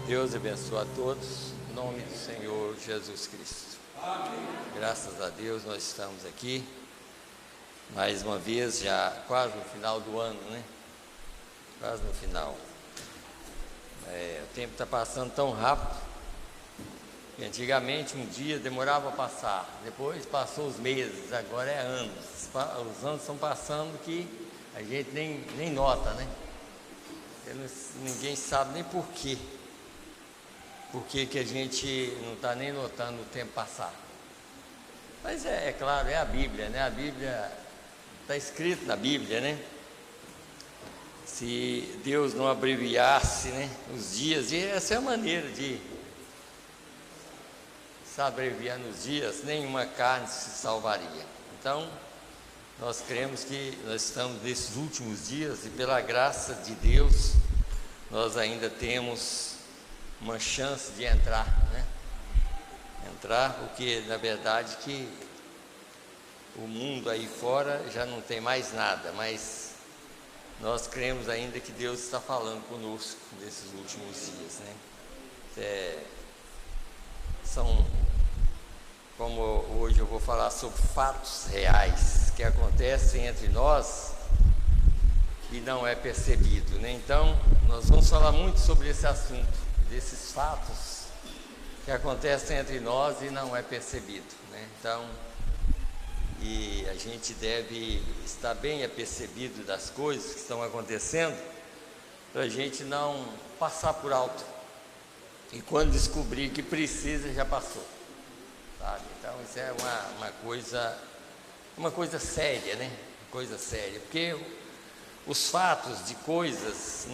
Deus abençoe a todos, em nome do Senhor Jesus Cristo. Amém. Graças a Deus nós estamos aqui, mais uma vez, já quase no final do ano, né? Quase no final. O tempo está passando tão rápido, que antigamente um dia demorava a passar, depois passou os meses, agora é anos. Os anos estão passando que a gente nem nota, né? Ninguém sabe nem por quê. Por que a gente não está nem notando o tempo passar. Mas é claro, é a Bíblia, né? A Bíblia, está escrito na Bíblia, né? Se Deus não abreviasse, né, os dias, e essa é a maneira de se abreviar nos dias, nenhuma carne se salvaria. Então, nós cremos que nós estamos nesses últimos dias e pela graça de Deus, nós ainda temos uma chance de entrar, né? Entrar, porque na verdade que o mundo aí fora já não tem mais nada, mas nós cremos ainda que Deus está falando conosco nesses últimos dias, né? São, como hoje eu vou falar sobre fatos reais que acontecem entre nós e não é percebido, né? Então, nós vamos falar muito sobre esse assunto, desses fatos que acontecem entre nós e não é percebido, né? Então, e a gente deve estar bem apercebido das coisas que estão acontecendo, para a gente não passar por alto, e quando descobrir que precisa, já passou, sabe? Então isso é uma coisa séria, né? Coisa séria, porque os fatos de coisas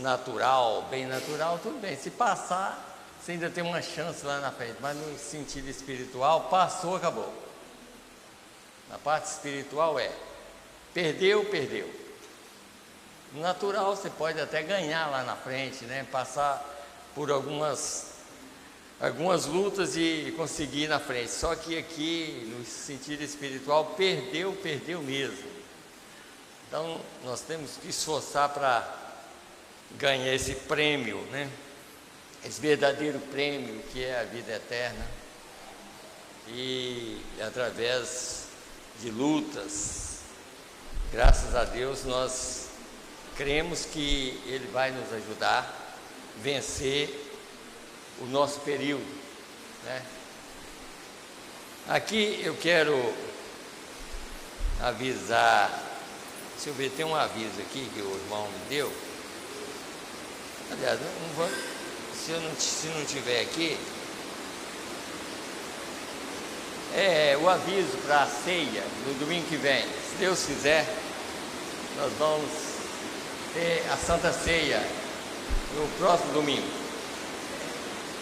bem natural, tudo bem, se passar, você ainda tem uma chance lá na frente, mas no sentido espiritual, passou, acabou. Na parte espiritual perdeu. No natural você pode até ganhar lá na frente, né? Passar por algumas lutas e conseguir ir na frente. Só que aqui, no sentido espiritual, perdeu mesmo. Então, nós temos que esforçar para ganhar esse prêmio, né? Esse verdadeiro prêmio que é a vida eterna. E através de lutas, graças a Deus, nós cremos que Ele vai nos ajudar a vencer o nosso período, né? Aqui eu quero avisar, deixa eu ver, tem um aviso aqui que o irmão me deu. Aliás, não vou, se não tiver aqui, o aviso para a ceia no domingo que vem. Se Deus quiser, nós vamos ter a Santa Ceia no próximo domingo.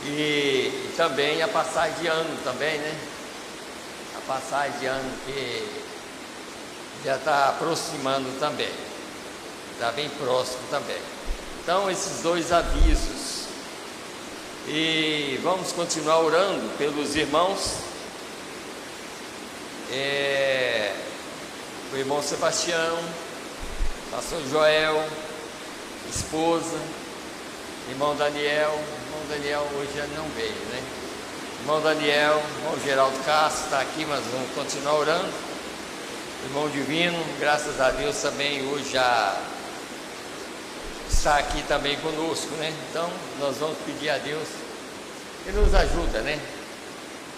E também a passagem de ano também, né? A passagem de ano que já está aproximando também. Está bem próximo também. Então, esses dois avisos. E vamos continuar orando pelos irmãos. O irmão Sebastião, pastor Joel, esposa, irmão Daniel hoje já não veio, né? Irmão Daniel, irmão Geraldo Castro está aqui, mas vamos continuar orando. Irmão Divino, graças a Deus também hoje já está aqui também conosco, né? Então nós vamos pedir a Deus que nos ajuda, né?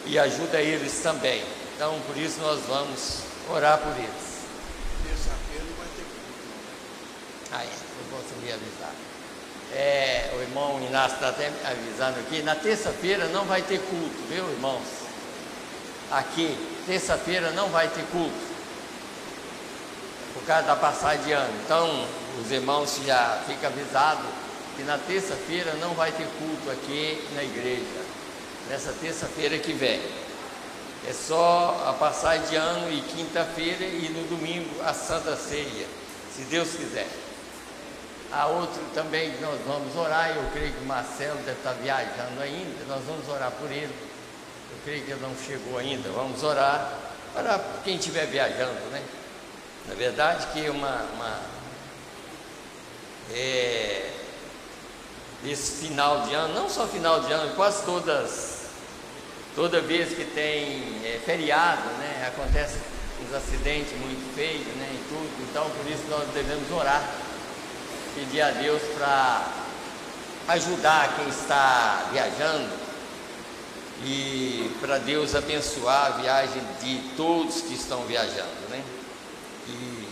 E ajuda eles também. Então, por isso nós vamos orar por eles. Terça-feira não vai ter culto. Eu consegui avisar. O irmão Inácio está até avisando aqui, na terça-feira não vai ter culto, viu, irmãos? Aqui, terça-feira não vai ter culto, por causa da passagem de ano. Então, os irmãos já ficam avisados que na terça-feira não vai ter culto aqui na igreja, nessa terça-feira que vem. É só a passagem de ano e quinta-feira e no domingo a Santa Ceia, se Deus quiser. A outro também que nós vamos orar, eu creio que o Marcelo deve estar viajando ainda, nós vamos orar por ele. Eu creio que ele não chegou ainda, vamos orar para quem estiver viajando, né? Na verdade que esse final de ano, não só final de ano, quase toda vez que tem feriado, né, acontece uns acidentes muito feios, né, e tudo. Então por isso nós devemos orar, pedir a Deus para ajudar quem está viajando e para Deus abençoar a viagem de todos que estão viajando, né? E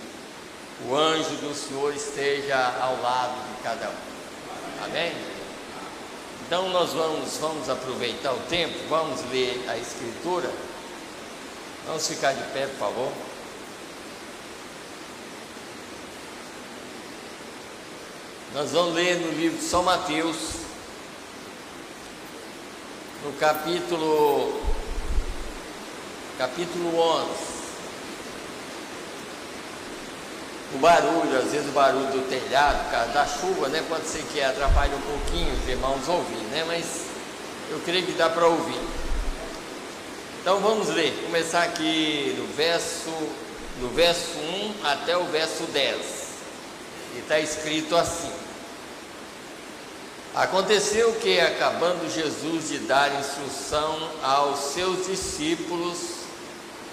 o anjo do Senhor esteja ao lado de cada um. Amém? Então nós vamos aproveitar o tempo, vamos ler a Escritura. Vamos ficar de pé, por favor. Nós vamos ler no livro de São Mateus, no capítulo 11. O barulho, às vezes o barulho do telhado, por causa da chuva, né? Pode ser que atrapalhe um pouquinho os irmãos ouvir, né? Mas eu creio que dá para ouvir. Então vamos ler, começar aqui do verso 1 até o verso 10. E está escrito assim: Aconteceu que, acabando Jesus de dar instrução aos seus discípulos,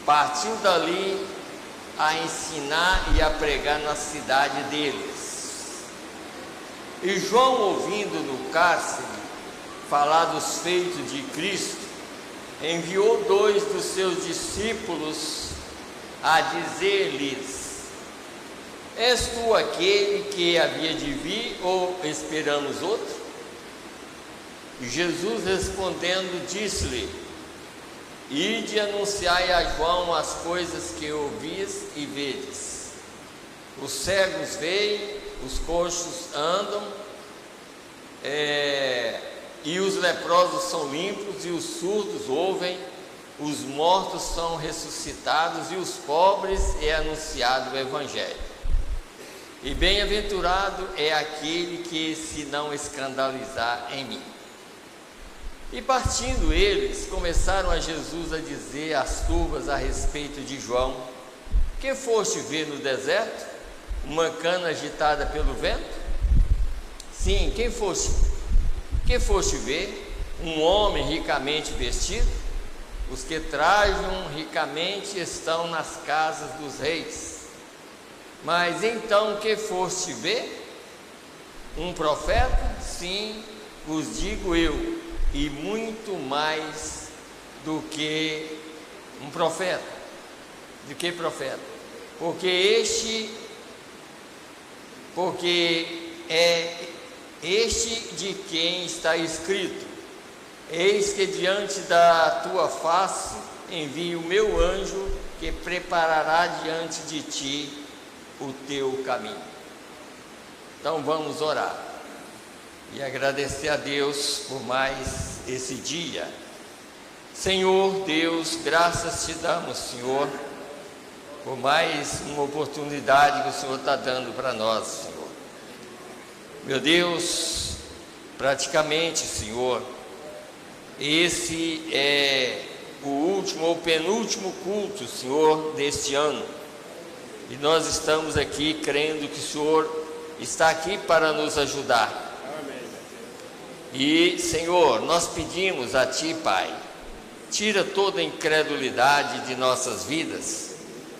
partiu dali a ensinar e a pregar na cidade deles. E João, ouvindo no cárcere falar dos feitos de Cristo, enviou 2 dos seus discípulos a dizer-lhes: És tu aquele que havia de vir, ou esperamos outro? E Jesus, respondendo, disse-lhe: Ide e anunciai a João as coisas que ouvis e vedes. Os cegos veem, os coxos andam, e os leprosos são limpos, e os surdos ouvem, os mortos são ressuscitados, e os pobres é anunciado o Evangelho. E bem-aventurado é aquele que se não escandalizar em mim. E partindo eles, começaram a Jesus a dizer às turmas a respeito de João: Que foste ver no deserto? Uma cana agitada pelo vento? Sim, que foste ver? Um homem ricamente vestido? Os que trajam ricamente estão nas casas dos reis. Mas então que foste ver? Um profeta? Sim, vos digo eu, e muito mais do que um profeta. Do que profeta? Porque é este de quem está escrito: Eis que diante da tua face envio o meu anjo, que preparará diante de ti o teu caminho. Então vamos orar e agradecer a Deus por mais esse dia. Senhor Deus, graças te damos, Senhor, por mais uma oportunidade que o Senhor está dando para nós, Senhor. Meu Deus, praticamente, Senhor, esse é o último ou penúltimo culto, Senhor, deste ano. E nós estamos aqui crendo que o Senhor está aqui para nos ajudar. E, Senhor, nós pedimos a Ti, Pai, tira toda a incredulidade de nossas vidas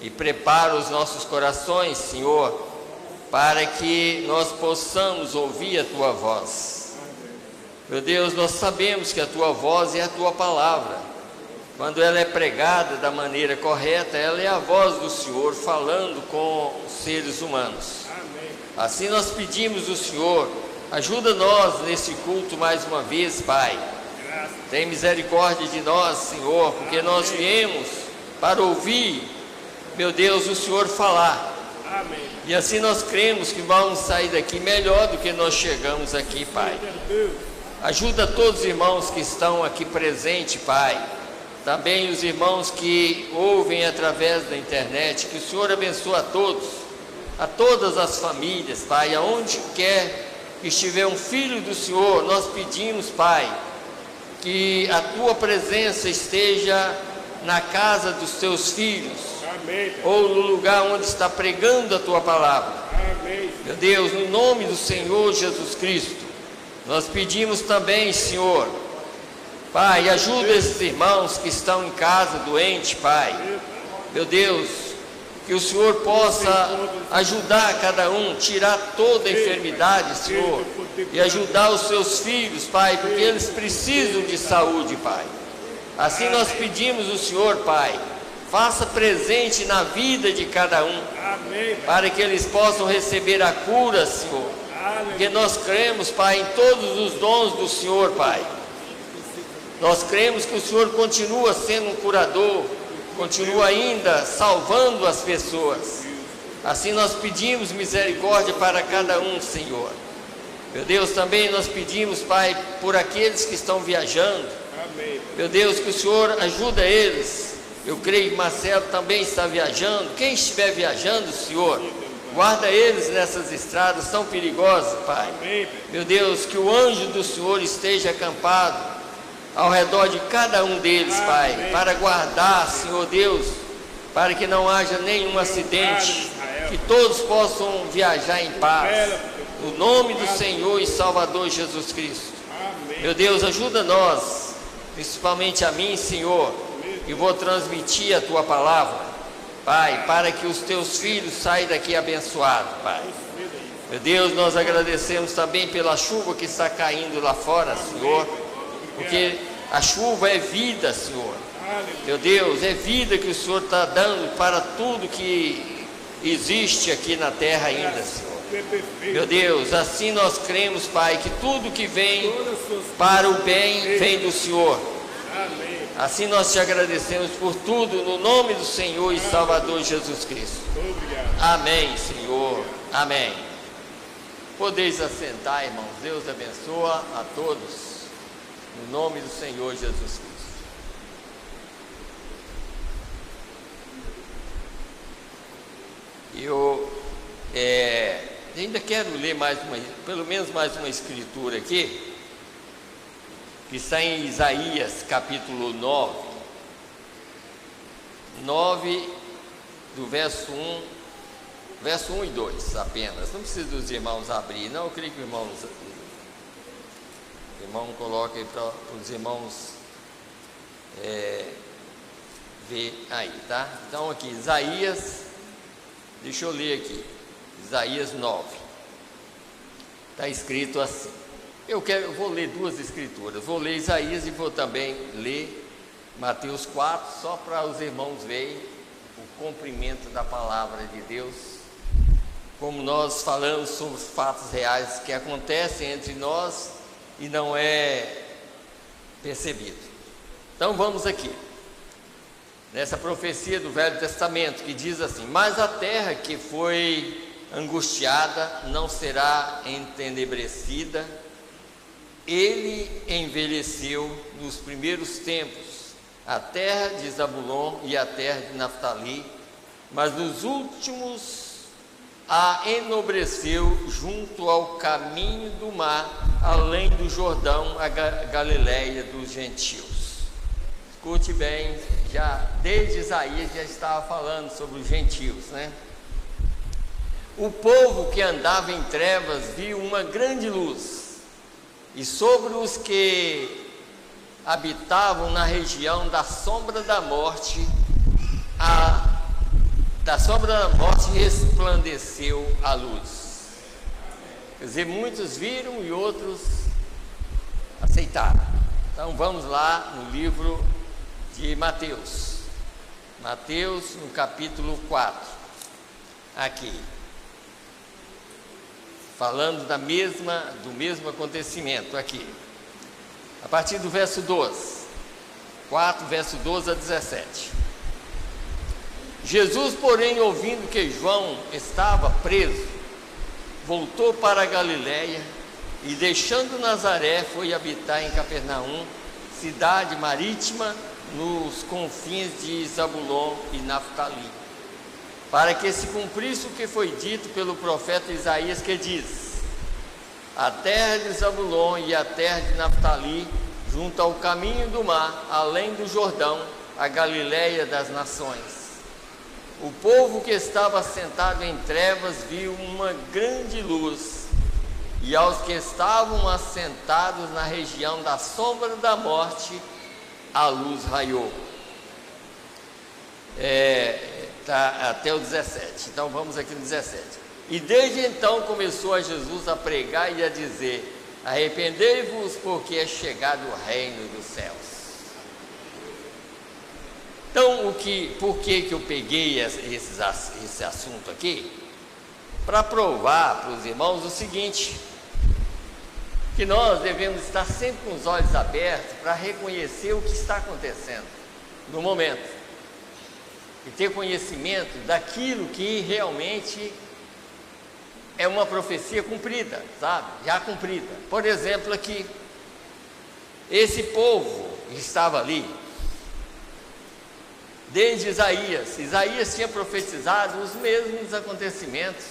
e prepara os nossos corações, Senhor, para que nós possamos ouvir a Tua voz. Meu Deus, nós sabemos que a Tua voz é a Tua palavra. Quando ela é pregada da maneira correta, ela é a voz do Senhor falando com os seres humanos. Assim nós pedimos ao Senhor, ajuda nós nesse culto mais uma vez, Pai. Tem misericórdia de nós, Senhor, porque nós viemos para ouvir, meu Deus, o Senhor falar. E assim nós cremos que vamos sair daqui melhor do que nós chegamos aqui, Pai. Ajuda todos os irmãos que estão aqui presentes, Pai. Também os irmãos que ouvem através da internet. Que o Senhor abençoe a todos, a todas as famílias, Pai. Aonde quer que estiver um filho do Senhor, nós pedimos, Pai, que a Tua presença esteja na casa dos Teus filhos. Amém. Ou no lugar onde está pregando a Tua palavra. Amém. Meu Deus, no nome do Senhor Jesus Cristo, Nós pedimos também, Senhor, Pai, ajuda esses irmãos que estão em casa doentes, Pai. Meu Deus, que o Senhor possa ajudar cada um, tirar toda a enfermidade, Senhor, e ajudar os seus filhos, Pai, porque eles precisam de saúde, Pai. Assim nós pedimos o Senhor, Pai, faça presente na vida de cada um, para que eles possam receber a cura, Senhor, porque nós cremos, Pai, em todos os dons do Senhor, Pai. Nós cremos que o Senhor continua sendo um curador, continua ainda salvando as pessoas. Assim nós pedimos misericórdia para cada um, Senhor. Meu Deus, também nós pedimos, Pai, por aqueles que estão viajando. Meu Deus, que o Senhor ajuda eles. Eu creio que Marcelo também está viajando. Quem estiver viajando, Senhor, guarda eles nessas estradas tão perigosas, Pai. Meu Deus, que o anjo do Senhor esteja acampado ao redor de cada um deles, Pai, para guardar, Senhor Deus, para que não haja nenhum acidente, que todos possam viajar em paz, no nome do Senhor e Salvador Jesus Cristo. Meu Deus, ajuda nós, principalmente a mim, Senhor, e vou transmitir a Tua palavra, Pai, para que os Teus filhos saiam daqui abençoados, Pai. Meu Deus, nós agradecemos também pela chuva que está caindo lá fora, Senhor, porque a chuva é vida, Senhor. Meu Deus, é vida que o Senhor está dando para tudo que existe aqui na terra ainda, Senhor. Meu Deus, assim nós cremos, Pai, que tudo que vem para o bem vem do Senhor. Assim nós te agradecemos por tudo, no nome do Senhor e Salvador Jesus Cristo. Amém, Senhor. Amém. Podeis assentar, irmãos. Deus abençoa a todos. No nome do Senhor Jesus Cristo. Eu ainda quero ler pelo menos mais uma escritura aqui, que está em Isaías capítulo 9, do verso 1 e 2 apenas. Não precisa dos irmãos abrir, não. Eu creio que o irmão coloca aí para os irmãos ver aí, tá? Então aqui, Isaías, deixa eu ler aqui, Isaías 9, está escrito assim. Eu vou ler duas escrituras, vou ler Isaías e vou também ler Mateus 4, só para os irmãos verem o cumprimento da palavra de Deus, como nós falamos sobre os fatos reais que acontecem entre nós e não é percebido. Então vamos aqui, nessa profecia do Velho Testamento, que diz assim: mas a terra que foi angustiada não será entenebrecida, ele envelheceu nos primeiros tempos, a terra de Zabulon e a terra de Naftali, mas nos últimos a enobreceu junto ao caminho do mar, além do Jordão, a Galileia dos gentios. Escute bem, já desde Isaías já estava falando sobre os gentios, né? O povo que andava em trevas viu uma grande luz, e sobre os que habitavam na região da sombra da morte, resplandeceu a luz. Quer dizer, muitos viram e outros aceitaram. Então vamos lá no livro de Mateus, no capítulo 4, aqui, falando do mesmo acontecimento aqui, a partir do verso 12, 4, verso 12 a 17. Jesus, porém, ouvindo que João estava preso, voltou para a Galileia e, deixando Nazaré, foi habitar em Capernaum, cidade marítima nos confins de Zabulon e Naftali, para que se cumprisse o que foi dito pelo profeta Isaías, que diz: a terra de Zabulon e a terra de Naftali, junto ao caminho do mar, além do Jordão, a Galileia das nações. O povo que estava sentado em trevas viu uma grande luz, e aos que estavam assentados na região da sombra da morte, a luz raiou. Tá até o 17, então vamos aqui no 17. E desde então começou a Jesus a pregar e a dizer: arrependei-vos, porque é chegado o reino dos céus. Então, por que eu peguei esse assunto aqui? Para provar para os irmãos o seguinte: que nós devemos estar sempre com os olhos abertos para reconhecer o que está acontecendo no momento, e ter conhecimento daquilo que realmente é uma profecia cumprida, sabe? Já cumprida. Por exemplo, aqui, esse povo que estava ali, desde Isaías tinha profetizado os mesmos acontecimentos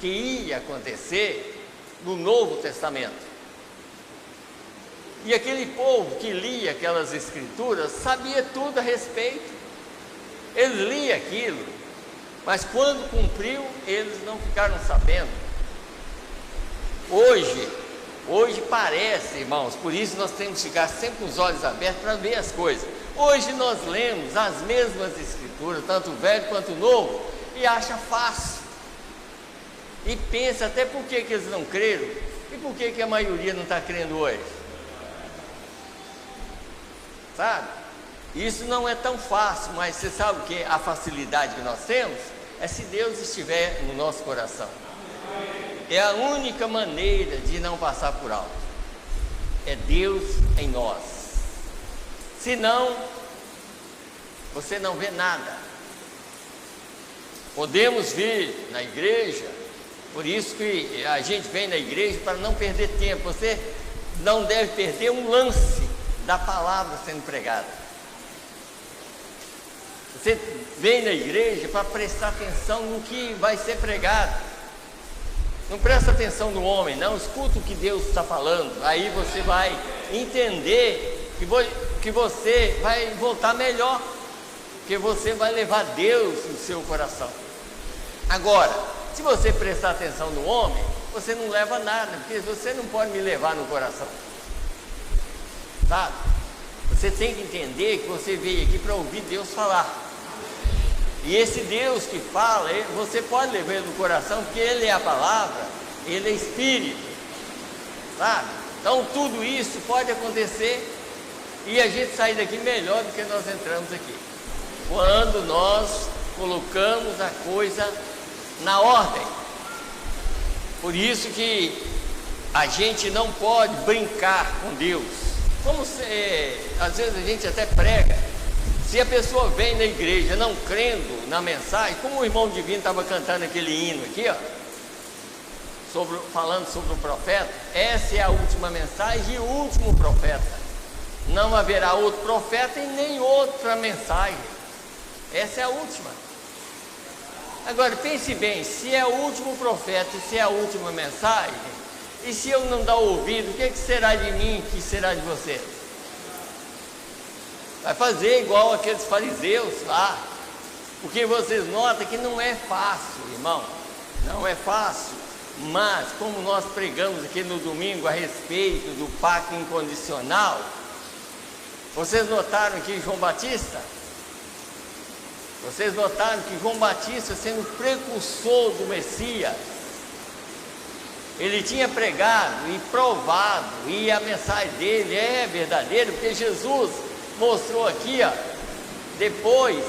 que ia acontecer no Novo Testamento. E aquele povo que lia aquelas escrituras sabia tudo a respeito. Eles liam aquilo, mas quando cumpriu, eles não ficaram sabendo. Hoje parece, irmãos, por isso nós temos que ficar sempre com os olhos abertos para ver as coisas. Hoje nós lemos as mesmas escrituras, tanto o velho quanto o novo, e acha fácil. E pensa até por que eles não creram, e por que a maioria não está crendo hoje. Sabe? Isso não é tão fácil, mas você sabe o que? A facilidade que nós temos é se Deus estiver no nosso coração. É a única maneira de não passar por alto. É Deus em nós. Senão, você não vê nada. Podemos vir na igreja, por isso que a gente vem na igreja para não perder tempo. Você não deve perder um lance da palavra sendo pregada. Você vem na igreja para prestar atenção no que vai ser pregado. Não presta atenção no homem, não. Escuta o que Deus está falando. Aí você vai entender que você vai voltar melhor, porque você vai levar Deus no seu coração. Agora, se você prestar atenção no homem, você não leva nada, porque você não pode me levar no coração. Sabe? Você tem que entender que você veio aqui para ouvir Deus falar. E esse Deus que fala, você pode levar ele no coração, porque ele é a palavra, ele é espírito, sabe? Então tudo isso pode acontecer e a gente sair daqui melhor do que nós entramos aqui, quando nós colocamos a coisa na ordem. Por isso que a gente não pode brincar com Deus. Às vezes a gente até prega. Se a pessoa vem na igreja não crendo na mensagem, como o irmão Divino estava cantando aquele hino aqui, ó, falando sobre o profeta, essa é a última mensagem e o último profeta. Não haverá outro profeta e nem outra mensagem. Essa é a última. Agora pense bem, se é o último profeta e se é a última mensagem, e se eu não dar ouvido, o que será de mim, o que será de você? Vai fazer igual aqueles fariseus lá, porque vocês notam que não é fácil, irmão, não é fácil, mas como nós pregamos aqui no domingo a respeito do pacto incondicional, vocês notaram que João Batista, sendo precursor do Messias, ele tinha pregado e provado, e a mensagem dele é verdadeira, porque Jesus mostrou aqui, ó, depois,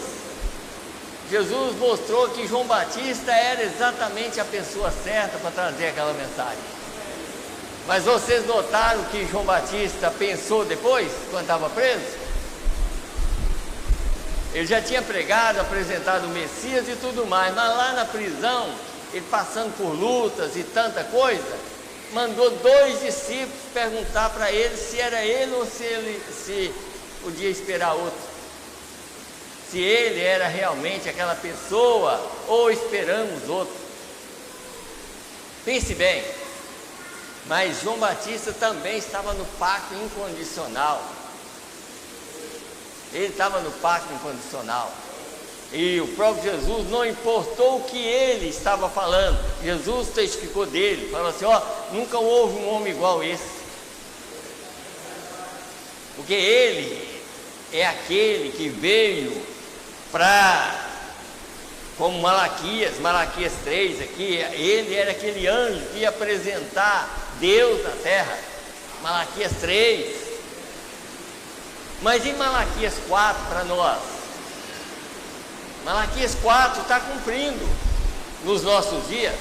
Jesus mostrou que João Batista era exatamente a pessoa certa para trazer aquela mensagem. Mas vocês notaram que João Batista pensou depois, quando estava preso? Ele já tinha pregado, apresentado o Messias e tudo mais, mas lá na prisão, ele passando por lutas e tanta coisa, mandou 2 discípulos perguntar para ele se era ele ou se podia esperar outro, se ele era realmente aquela pessoa ou esperamos outro. Pense bem, mas João Batista também estava no pacto incondicional. Ele estava no pacto incondicional. E o próprio Jesus, não importou o que ele estava falando, Jesus testificou dele, falou assim: ó, nunca houve um homem igual esse, porque ele é aquele que veio para, como Malaquias 3 aqui, ele era aquele anjo que ia apresentar Deus na terra, Malaquias 3. Mas em Malaquias 4 para nós, Malaquias 4 está cumprindo nos nossos dias.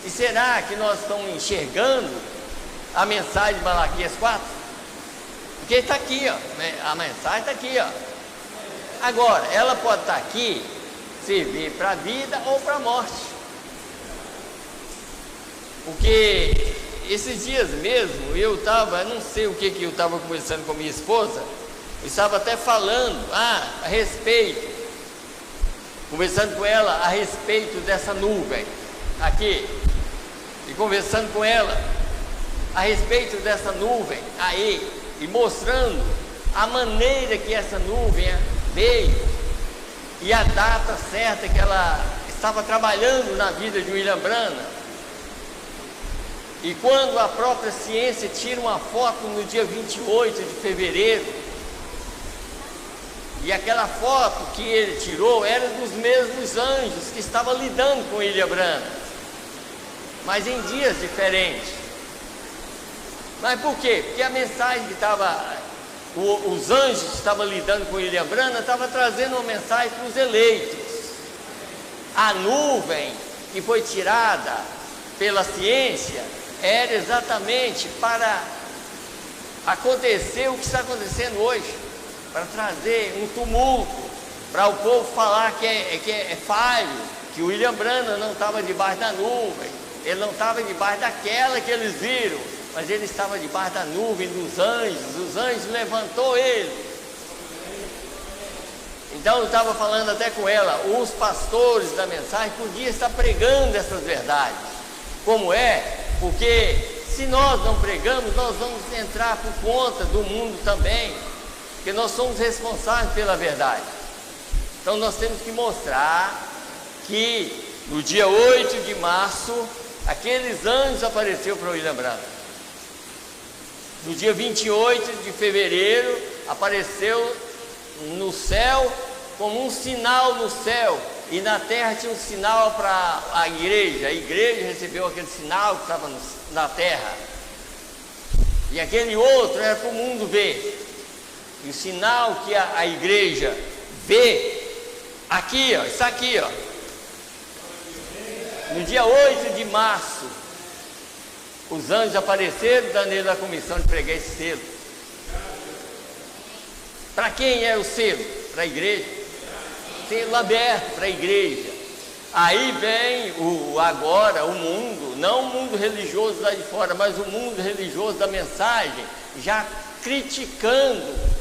E será que nós estamos enxergando a mensagem de Malaquias 4? Porque está aqui, ó, a mensagem está aqui, ó. Agora, ela pode estar aqui, servir para a vida ou para a morte. Porque esses dias mesmo, eu não sei o que eu estava conversando com minha esposa, eu estava até falando a respeito, conversando com ela a respeito dessa nuvem aqui, e conversando com ela a respeito dessa nuvem aí, e mostrando a maneira que essa nuvem veio e a data certa que ela estava trabalhando na vida de William Branham. E quando a própria ciência tira uma foto no dia 28 de fevereiro, e aquela foto que ele tirou era dos mesmos anjos que estavam lidando com William Branham, mas em dias diferentes. Mas por quê? Porque a mensagem que os anjos que estavam lidando com William Branham estavam trazendo uma mensagem para os eleitos. A nuvem que foi tirada pela ciência era exatamente para acontecer o que está acontecendo hoje, para trazer um tumulto, para o povo falar que é falho, que o William Branham não estava debaixo da nuvem, ele não estava debaixo daquela que eles viram, mas ele estava debaixo da nuvem dos anjos, os anjos levantou ele. Então eu estava falando até com ela, os pastores da mensagem podiam estar pregando essas verdades, como é, porque se nós não pregamos, nós vamos entrar por conta do mundo também, porque nós somos responsáveis pela verdade. Então nós temos que mostrar que no dia 8 de março, aqueles anjos apareceram para William Branham. No dia 28 de fevereiro, apareceu no céu como um sinal no céu, e na terra tinha um sinal para a igreja recebeu aquele sinal que estava na terra, e aquele outro era para o mundo ver. E o sinal que a igreja vê, aqui, ó, está aqui, ó. No dia 8 de março, os anjos apareceram, dando a comissão de pregar esse selo. Para quem é o selo? Para a igreja. Selo aberto para a igreja. Aí vem agora o mundo, não o mundo religioso lá de fora, mas o mundo religioso da mensagem, já criticando,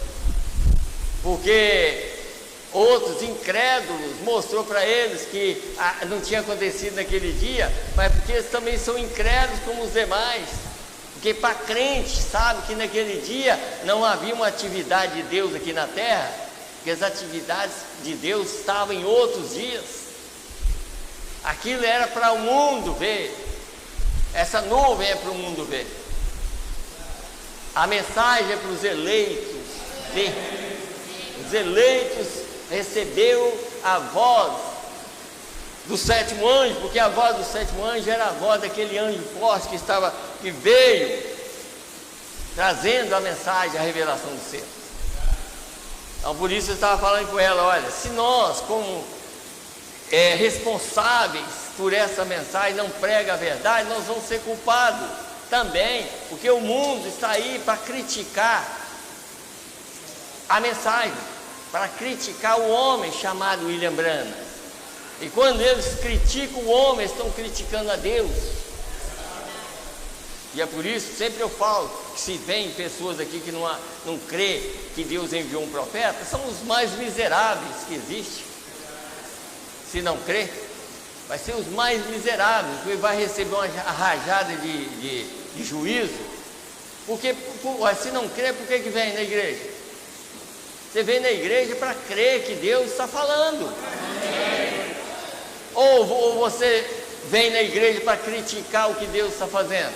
porque outros incrédulos mostrou para eles que não tinha acontecido naquele dia, mas porque eles também são incrédulos como os demais, porque para crente sabe que naquele dia não havia uma atividade de Deus aqui na terra, porque as atividades de Deus estavam em outros dias. Aquilo era para o mundo ver, essa nuvem é para o mundo ver, a mensagem é para os eleitos ver. Os eleitos recebeu a voz do sétimo anjo, porque a voz do sétimo anjo era a voz daquele anjo forte que veio trazendo a mensagem, a revelação do céu. Então por isso eu estava falando com ela, olha, se nós como responsáveis por essa mensagem não prega a verdade, nós vamos ser culpados também, porque o mundo está aí para criticar a mensagem, para criticar o homem chamado William Branham. E quando eles criticam o homem, estão criticando a Deus. E é por isso, sempre eu falo, que se vem pessoas aqui que não crê que Deus enviou um profeta, são os mais miseráveis que existem. Se não crê, vai ser os mais miseráveis, porque vai receber uma rajada de juízo. Porque se não crê, por que vem na igreja? Você vem na igreja para crer que Deus está falando. Ou você vem na igreja para criticar o que Deus está fazendo?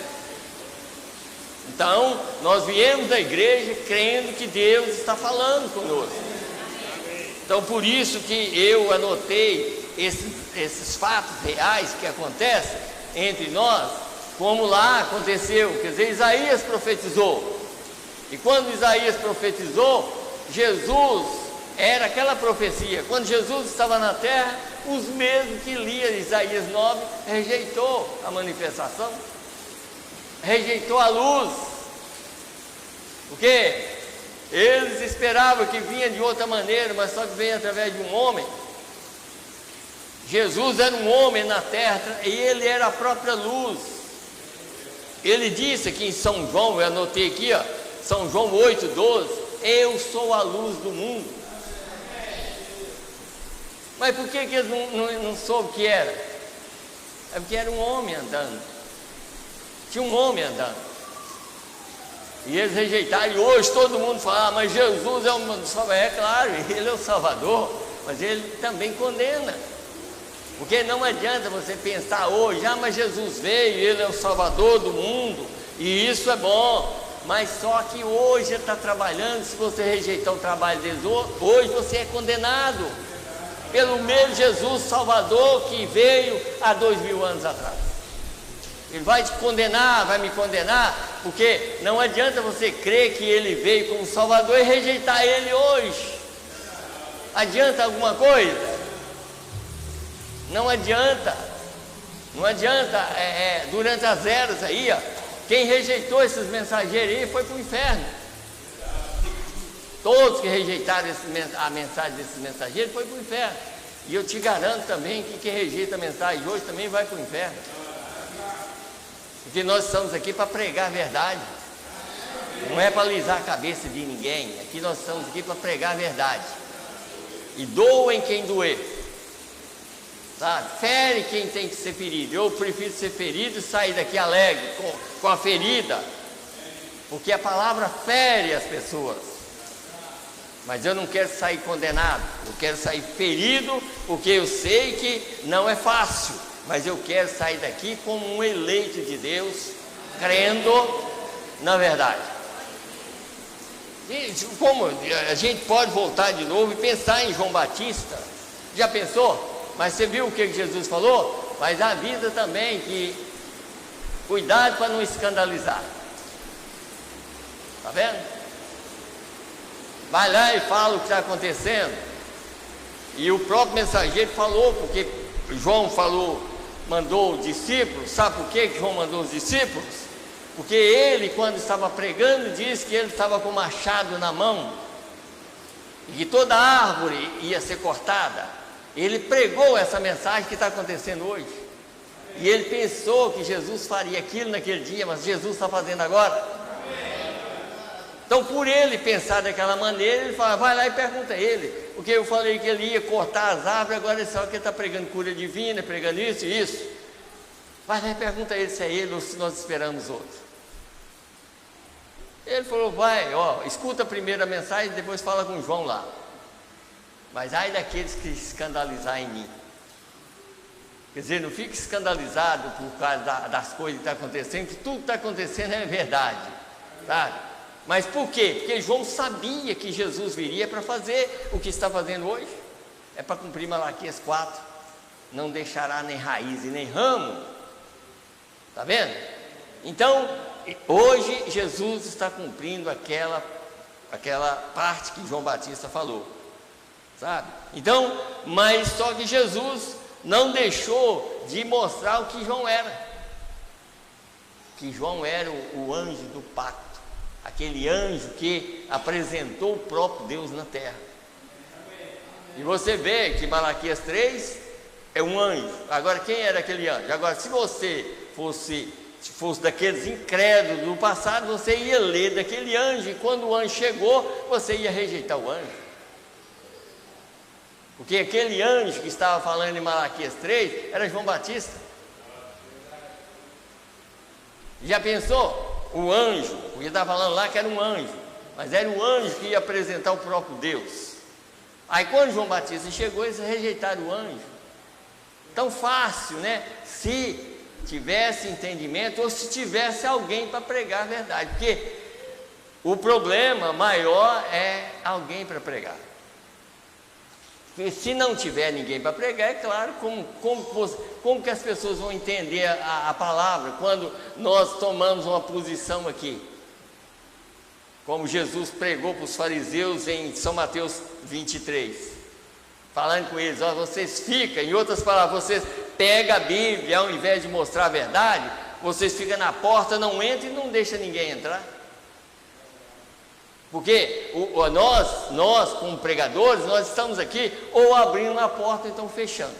Então, nós viemos da igreja crendo que Deus está falando conosco. Então, por isso que eu anotei esses fatos reais que acontecem entre nós, como lá aconteceu. Quer dizer, Isaías profetizou. E quando Isaías profetizou, Jesus era aquela profecia. Quando Jesus estava na terra, os mesmos que lia Isaías 9 rejeitou a manifestação, rejeitou a luz, porque eles esperavam que vinha de outra maneira, mas só que veio através de um homem. Jesus era um homem na terra e ele era a própria luz. Ele disse aqui em São João, eu anotei aqui, ó, São João 8,12: eu sou a luz do mundo. Mas por que eles não soube o que era? É porque era um homem andando. Tinha um homem andando. E eles rejeitaram. E hoje todo mundo fala: mas Jesus é o Salvador. É claro, ele é o Salvador, mas ele também condena. Porque não adianta você pensar hoje: mas Jesus veio, ele é o Salvador do mundo, e isso é bom. Mas só que hoje ele está trabalhando. Se você rejeitar o trabalho dele hoje, você é condenado pelo mesmo Jesus Salvador que veio há 2000 anos atrás. Ele vai te condenar, vai me condenar, porque não adianta você crer que ele veio como Salvador e rejeitar ele hoje. Adianta alguma coisa? Não adianta. Não adianta. Durante as eras aí, ó, quem rejeitou esses mensageiros aí foi para o inferno. Todos que rejeitaram a mensagem desses mensageiros foi para o inferno. E eu te garanto também que quem rejeita a mensagem de hoje também vai para o inferno. Porque nós estamos aqui para pregar a verdade. Não é para alisar a cabeça de ninguém. Aqui nós estamos aqui para pregar a verdade. E doem quem doer. Sabe? Fere quem tem que ser ferido. Eu prefiro ser ferido e sair daqui alegre com a ferida. Porque a palavra fere as pessoas. Mas eu não quero sair condenado, eu quero sair ferido, porque eu sei que não é fácil, mas eu quero sair daqui como um eleito de Deus, crendo na verdade. E como a gente pode voltar de novo e pensar em João Batista? Já pensou? Mas você viu o que Jesus falou? Mas avisa também que cuidado para não escandalizar. Está vendo? Vai lá e fala o que está acontecendo. E o próprio mensageiro falou, porque João falou, mandou os discípulos. Sabe por que João mandou os discípulos? Porque ele, quando estava pregando, disse que ele estava com o machado na mão e que toda árvore ia ser cortada. Ele pregou essa mensagem que está acontecendo hoje. E ele pensou que Jesus faria aquilo naquele dia, mas Jesus está fazendo agora. Então, por ele pensar daquela maneira, ele fala: vai lá e pergunta a ele, porque eu falei que ele ia cortar as árvores, agora ele sabe que ele está pregando cura divina, pregando isso e isso. Vai lá e pergunta a ele se é ele ou se nós esperamos outro. Ele falou: vai, escuta a primeira mensagem, depois fala com João lá. Mas ai daqueles que escandalizar em mim. Quer dizer, não fique escandalizado por causa das coisas que estão acontecendo, que tudo que está acontecendo é verdade, sabe? Mas por quê? Porque João sabia que Jesus viria para fazer o que está fazendo hoje. É para cumprir Malaquias 4. Não deixará nem raiz e nem ramo. Está vendo? Então, hoje Jesus está cumprindo aquela parte que João Batista falou. Sabe? Então, mas só que Jesus não deixou de mostrar o que João era. Que João era o anjo do pacto. Aquele anjo que apresentou o próprio Deus na terra. E você vê que Malaquias 3 é um anjo. Agora, quem era aquele anjo? Agora, se você fosse daqueles incrédulos do passado, você ia ler daquele anjo, e quando o anjo chegou, você ia rejeitar o anjo. Porque aquele anjo que estava falando em Malaquias 3 era João Batista. Já pensou? O anjo, porque estava falando lá que era um anjo, mas era o anjo que ia apresentar o próprio Deus. Aí quando João Batista chegou, eles rejeitaram o anjo. tão fácil, né? Se tivesse entendimento ou se tivesse alguém para pregar a verdade, porque o problema maior é alguém para pregar. E se não tiver ninguém para pregar, é claro, como que as pessoas vão entender a palavra quando nós tomamos uma posição aqui? Como Jesus pregou para os fariseus em São Mateus 23, falando com eles: ó, vocês ficam, em outras palavras, vocês pegam a Bíblia, ao invés de mostrar a verdade, vocês ficam na porta, não entram e não deixam ninguém entrar. Porque nós como pregadores, nós estamos aqui ou abrindo uma porta ou então fechando.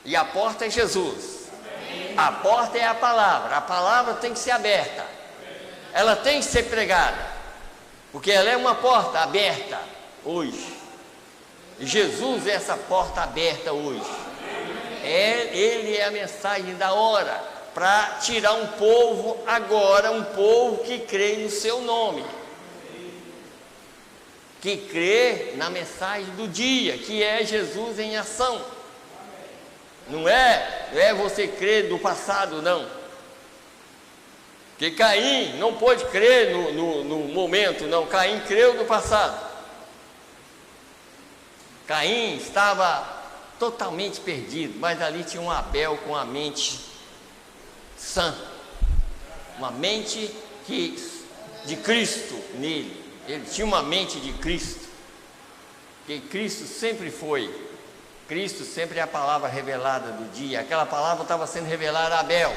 E a porta é Jesus. Amém. A porta é a palavra tem que ser aberta. Ela tem que ser pregada, porque ela é uma porta aberta hoje. E Jesus é essa porta aberta hoje. Ele é a mensagem da hora, para tirar um povo agora, um povo que crê no seu nome, que crê na mensagem do dia, que é Jesus em ação. Não é você crer no passado, não. Porque Caim não pôde crer no momento, não. Caim creu no passado. Caim estava totalmente perdido, mas ali tinha um Abel com a mente sã, uma mente de Cristo nele. Ele tinha uma mente de Cristo, que Cristo sempre foi. Cristo sempre é a palavra revelada do dia. Aquela palavra estava sendo revelada a Abel,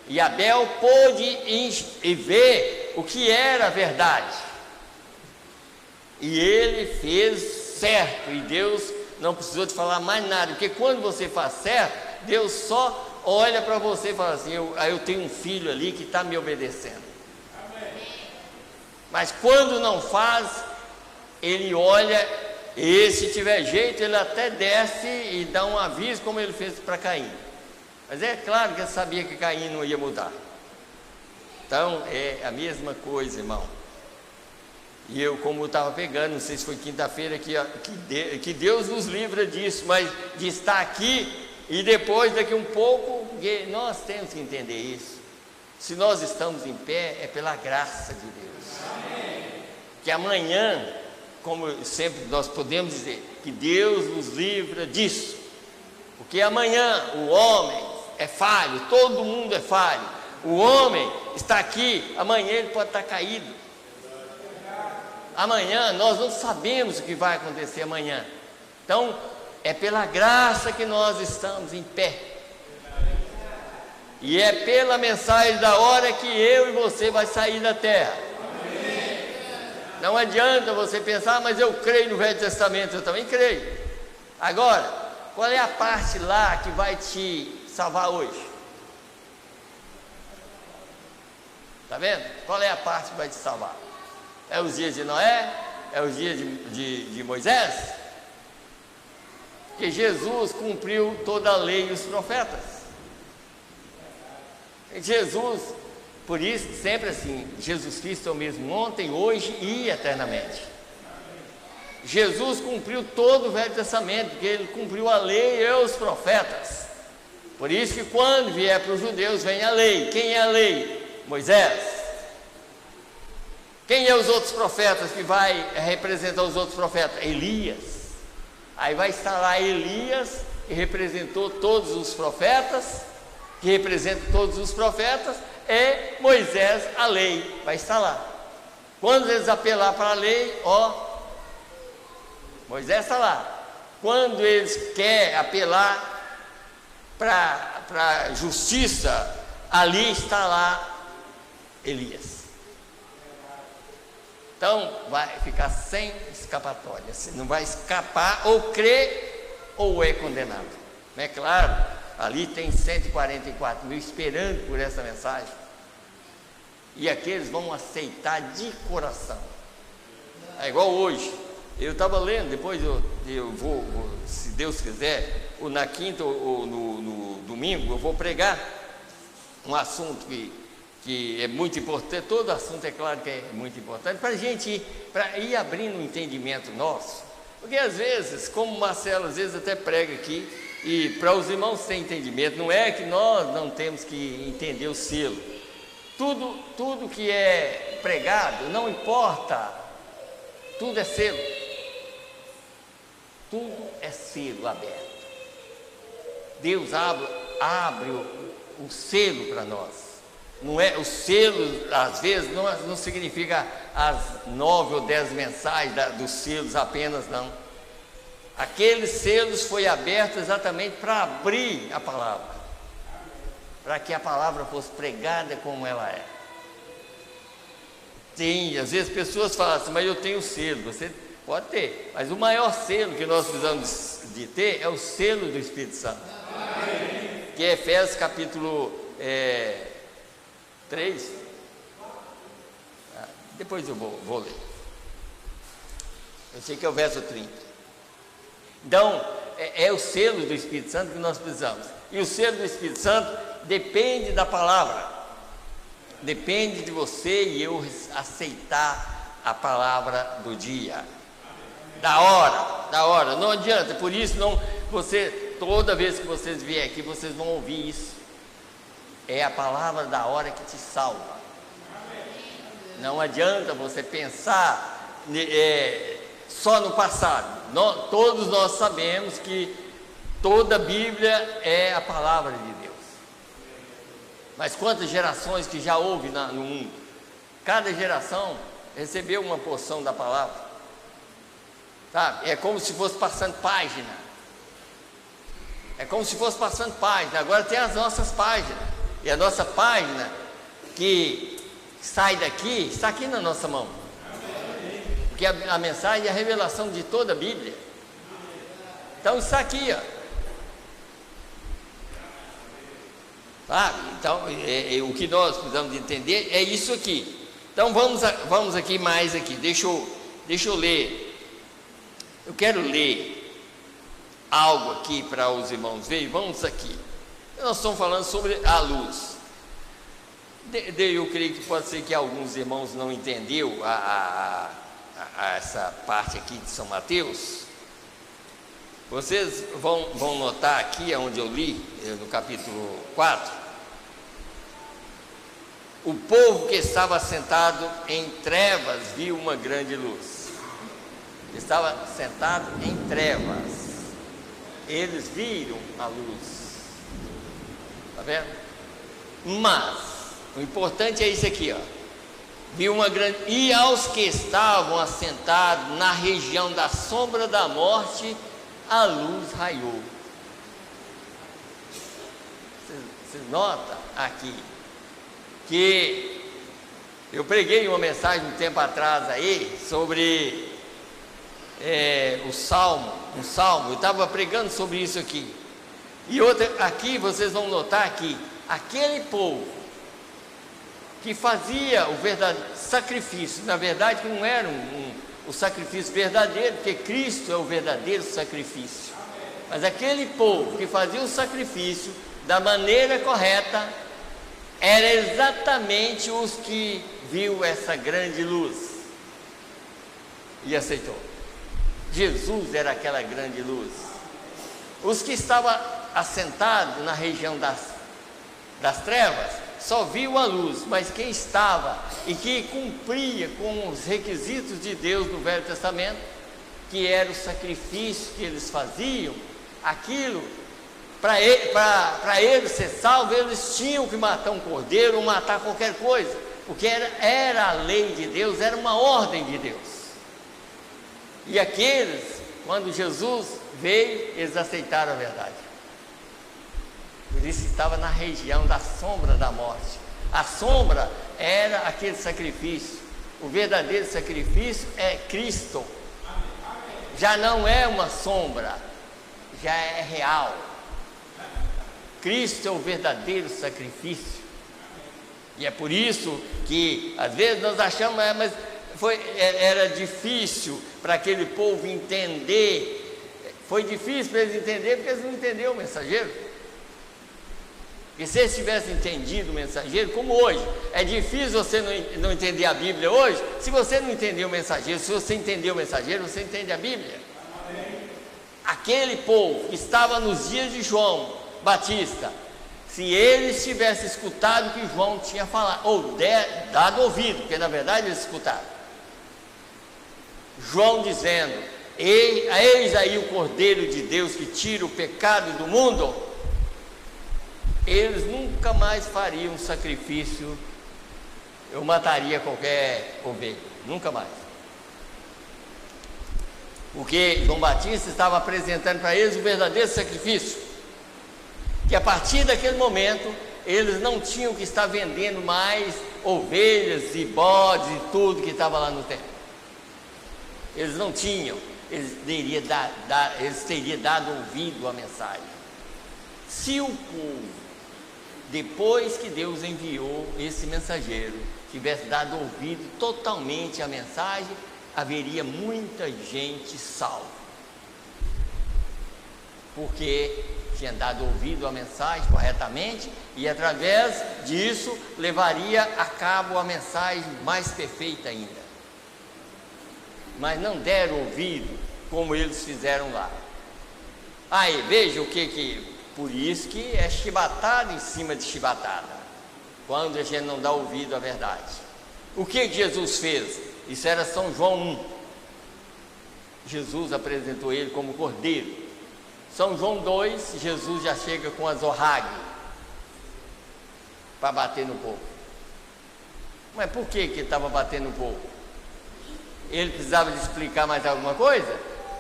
e Abel pôde ver o que era a verdade, e ele fez certo, e Deus não precisou de falar mais nada, porque quando você faz certo, Deus só olha para você e fala assim: eu tenho um filho ali que está me obedecendo. Mas quando não faz, ele olha, e se tiver jeito, ele até desce e dá um aviso, como ele fez para Caim. Mas é claro que ele sabia que Caim não ia mudar. Então é a mesma coisa, irmão. E eu, como estava pegando, não sei se foi quinta-feira, que Deus nos livra disso, mas de estar aqui e depois, daqui um pouco, nós temos que entender isso. Se nós estamos em pé, é pela graça de Deus. Que amanhã, como sempre nós podemos dizer, que Deus nos livra disso, porque amanhã o homem é falho, todo mundo é falho, o homem está aqui, amanhã ele pode estar caído, amanhã nós não sabemos o que vai acontecer amanhã. Então é pela graça que nós estamos em pé, e é pela mensagem da hora que eu e você vai sair da terra. Não adianta você pensar: mas eu creio no Velho Testamento. Eu também creio. Agora, qual é a parte lá que vai te salvar hoje? Está vendo? Qual é a parte que vai te salvar? É os dias de Noé? É os dias de Moisés? Porque Jesus cumpriu toda a lei e os profetas. Jesus... Por isso, sempre assim, Jesus Cristo é o mesmo ontem, hoje e eternamente. Jesus cumpriu todo o Velho Testamento, porque ele cumpriu a lei e os profetas. Por isso que quando vier para os judeus, vem a lei. Quem é a lei? Moisés. Quem é os outros profetas que vai representar os outros profetas? Elias. Aí vai estar lá Elias, que representou todos os profetas, que representa todos os profetas. É Moisés, a lei, vai estar lá. Quando eles apelar para a lei, Moisés está lá. Quando eles querem apelar para justiça, ali está lá Elias. Então vai ficar sem escapatória. Você não vai escapar, ou crê ou é condenado. Não é claro? Ali tem 144 mil esperando por essa mensagem, e aqueles vão aceitar de coração. É igual hoje, eu estava lendo, depois eu vou, se Deus quiser, ou na quinta ou no domingo, eu vou pregar um assunto que é muito importante. Todo assunto é claro que é muito importante, para a gente ir abrindo um entendimento nosso, Porque às vezes, como o Marcelo às vezes até prega aqui, e para os irmãos terem entendimento, não é que nós não temos que entender o selo. Tudo que é pregado, não importa, tudo é selo. Tudo é selo aberto. Deus abre o selo para nós. Não é, o selo, às vezes, não significa as 9 ou 10 mensagens dos selos apenas, não. Aqueles selos foi aberto exatamente para abrir a palavra, para que a palavra fosse pregada como ela é. Às vezes pessoas falam assim, mas eu tenho selo. Você pode ter, mas o maior selo que nós precisamos de ter é o selo do Espírito Santo. Que é Efésios capítulo 3. Depois eu vou ler. Eu sei que é o verso 30. Então, é o selo do Espírito Santo que nós precisamos. E o selo do Espírito Santo depende da palavra. Depende de você e eu aceitar a palavra do dia. Da hora. Não adianta, por isso toda vez que vocês vierem aqui, vocês vão ouvir isso. É a palavra da hora que te salva. Não adianta você pensar só no passado. Todos nós sabemos que toda a Bíblia é a palavra de Deus. Mas quantas gerações que já houve no mundo? Cada geração recebeu uma porção da palavra. Sabe? É como se fosse passando página. Agora tem as nossas páginas. E a nossa página que sai daqui, está aqui na nossa mão. Porque a mensagem é a revelação de toda a Bíblia. Então está aqui, ó. Sabe? Então, o que nós precisamos entender é isso aqui. Então vamos aqui mais aqui. Deixa eu ler. Eu quero ler algo aqui para os irmãos verem. Vamos aqui. Nós estamos falando sobre a luz. Eu creio que pode ser que alguns irmãos não entenderam essa parte aqui de São Mateus. Vocês vão notar aqui onde eu li, no capítulo 4, o povo que estava sentado em trevas viu uma grande luz. Estava sentado em trevas, eles viram a luz. Está vendo? Mas o importante é isso aqui, ó. Viu uma grande, e aos que estavam assentados na região da sombra da morte, a luz raiou. Você nota aqui que eu preguei uma mensagem um tempo atrás aí sobre um salmo. Eu estava pregando sobre isso aqui. E outra aqui vocês vão notar que aquele povo que fazia o verdadeiro sacrifício, na verdade que não era o sacrifício verdadeiro, porque Cristo é o verdadeiro sacrifício, mas aquele povo que fazia o sacrifício da maneira correta, era exatamente os que viu essa grande luz e aceitou. Jesus era aquela grande luz. Os que estavam assentados na região das trevas só viu a luz, mas quem estava e que cumpria com os requisitos de Deus no Velho Testamento, que era o sacrifício que eles faziam, aquilo, para eles ser salvos, eles tinham que matar um cordeiro ou matar qualquer coisa, porque era a lei de Deus, era uma ordem de Deus. E aqueles, quando Jesus veio, eles aceitaram a verdade. Por isso estava na região da sombra da morte. A sombra era aquele sacrifício. O verdadeiro sacrifício é Cristo. Já não é uma sombra, já é real. Cristo é o verdadeiro sacrifício. E é por isso que às vezes nós achamos, mas era difícil para aquele povo entender. Foi difícil para eles entenderem porque eles não entenderam o mensageiro. E se eles tivessem entendido o mensageiro, como hoje, é difícil você não entender a Bíblia hoje. Se você não entender o mensageiro, se você entender o mensageiro, você entende a Bíblia. aquele povo que estava nos dias de João Batista, se eles tivessem escutado o que João tinha falado, ou dado ouvido, porque na verdade eles escutaram, João dizendo: eis aí o Cordeiro de Deus que tira o pecado do mundo, eles nunca mais fariam sacrifício. Eu mataria qualquer ovelha, nunca mais, porque João Batista estava apresentando para eles o verdadeiro sacrifício, que a partir daquele momento eles não tinham que estar vendendo mais ovelhas e bodes e tudo que estava lá no templo. Eles não tinham, eles teriam dado ouvido à mensagem. Se o povo, depois que Deus enviou esse mensageiro, tivesse dado ouvido totalmente à mensagem, haveria muita gente salva, porque tinha dado ouvido à mensagem corretamente, e através disso levaria a cabo a mensagem mais perfeita ainda. Mas não deram ouvido como eles fizeram lá. Aí veja o que por isso que é chibatada em cima de chibatada, quando a gente não dá ouvido à verdade. O que Jesus fez? Isso era São João 1. Jesus apresentou ele como cordeiro. São João 2, Jesus já chega com a zorrague para bater no povo. Mas por que ele estava batendo no povo? Ele precisava de explicar mais alguma coisa?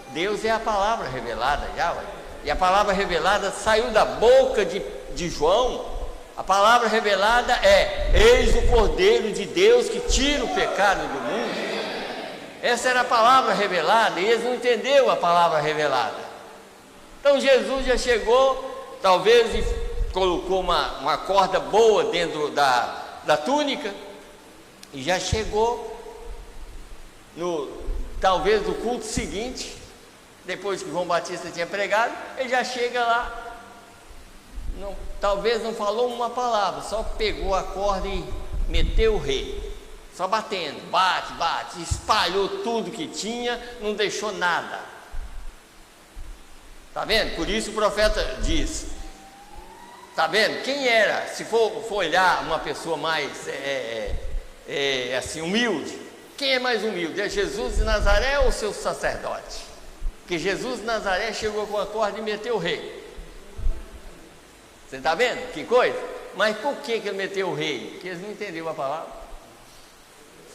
Deus é a palavra revelada já, ué. E a palavra revelada saiu da boca de João. A palavra revelada é: eis o Cordeiro de Deus que tira o pecado do mundo. Essa era a palavra revelada, e eles não entenderam a palavra revelada. Então Jesus já chegou, talvez, e colocou uma corda boa dentro da túnica, e já chegou talvez no culto seguinte, depois que João Batista tinha pregado, ele já chega lá, talvez não falou uma palavra, só pegou a corda e meteu o rei, só batendo, bate, espalhou tudo que tinha, não deixou nada. Está vendo? Por isso o profeta diz, está vendo? Quem era, se for olhar uma pessoa mais assim, humilde, quem é mais humilde? É Jesus de Nazaré ou o seu sacerdote? Porque Jesus de Nazaré chegou com a corda e meteu o rei. Você está vendo? Que coisa? Mas por que ele meteu o rei? Porque eles não entenderam a palavra.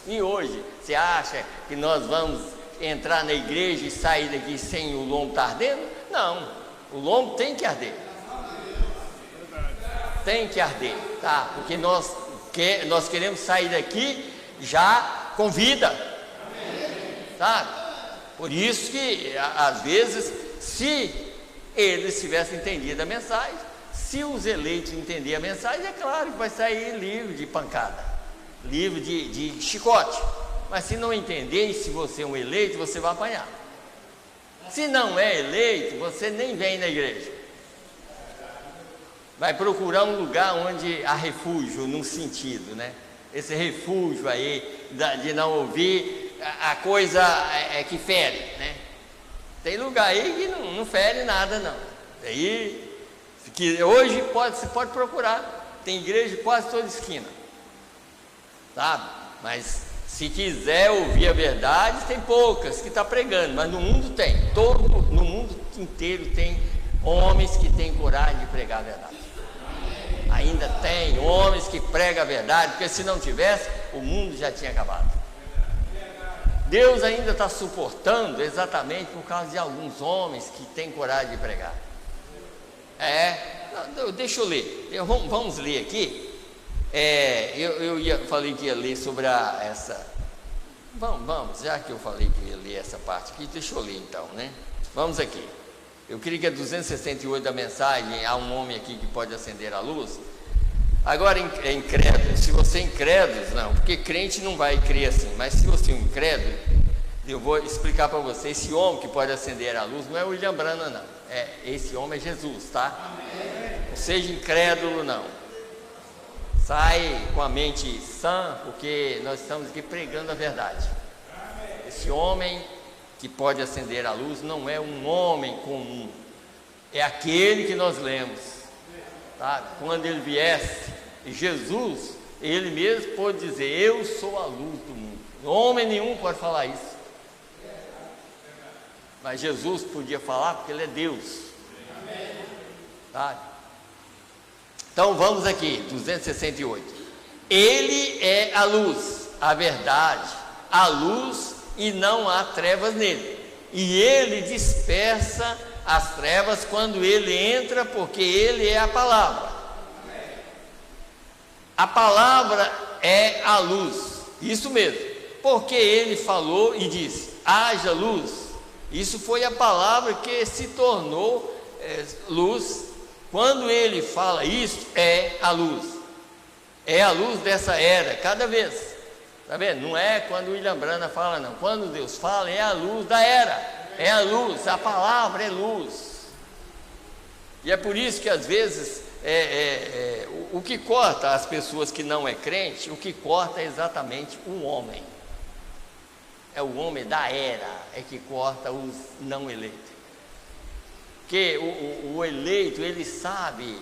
E hoje, você acha que nós vamos entrar na igreja e sair daqui sem o lombo estar ardendo? Não, o lombo tem que arder. Tem que arder, tá? Porque nós queremos sair daqui já com vida, sabe? Por isso que, às vezes, se eles tivessem entendido a mensagem, se os eleitos entenderem a mensagem, é claro que vai sair livre de pancada, livre de chicote. Mas se não entender, e se você é um eleito, você vai apanhar. Se não é eleito, você nem vem na igreja. Vai procurar um lugar onde há refúgio, num sentido, né? Esse refúgio aí, de não ouvir a coisa que fere, né? Tem lugar aí que não fere nada, não. Aí, que hoje você pode procurar, tem igreja em quase toda esquina, sabe? Mas se quiser ouvir a verdade, tem poucas que está pregando, mas no mundo tem, no mundo inteiro tem homens que têm coragem de pregar a verdade. Ainda tem homens que pregam a verdade, porque se não tivesse, o mundo já tinha acabado. Deus ainda está suportando exatamente por causa de alguns homens que têm coragem de pregar. Deixa eu ler, vamos ler aqui. Falei que ia ler sobre essa. Vamos, já que eu falei que ia ler essa parte aqui, deixa eu ler então, né? Vamos aqui. Eu queria que a 268 da mensagem, há um homem aqui que pode acender a luz. Agora, é incrédulo, se você é incrédulo, não, porque crente não vai crer assim, mas se você é um incrédulo, eu vou explicar para você, esse homem que pode acender a luz não é William Branham, não, esse homem é Jesus, tá? Não seja incrédulo, não. Sai com a mente sã, porque nós estamos aqui pregando a verdade. Esse homem que pode acender a luz não é um homem comum, é aquele que nós lemos, tá? Quando ele viesse, e Jesus, ele mesmo pode dizer: eu sou a luz do mundo. Homem nenhum pode falar isso, mas Jesus podia falar porque ele é Deus, tá? Então vamos aqui, 268. Ele é a luz, a verdade, a luz, e não há trevas nele. E ele dispersa as trevas quando ele entra, porque ele é a palavra. A palavra é a luz, isso mesmo. Porque ele falou e disse: haja luz. Isso foi a palavra que se tornou luz. Quando ele fala isso, é a luz. É a luz dessa era, cada vez. Está vendo? Não é quando o William Branham fala, não. Quando Deus fala, é a luz da era. É a luz, a palavra é luz. E é por isso que às vezes o que corta as pessoas que não é crente, o que corta é exatamente o homem. É o homem da era, é que corta os não eleitos. Porque o eleito, ele sabe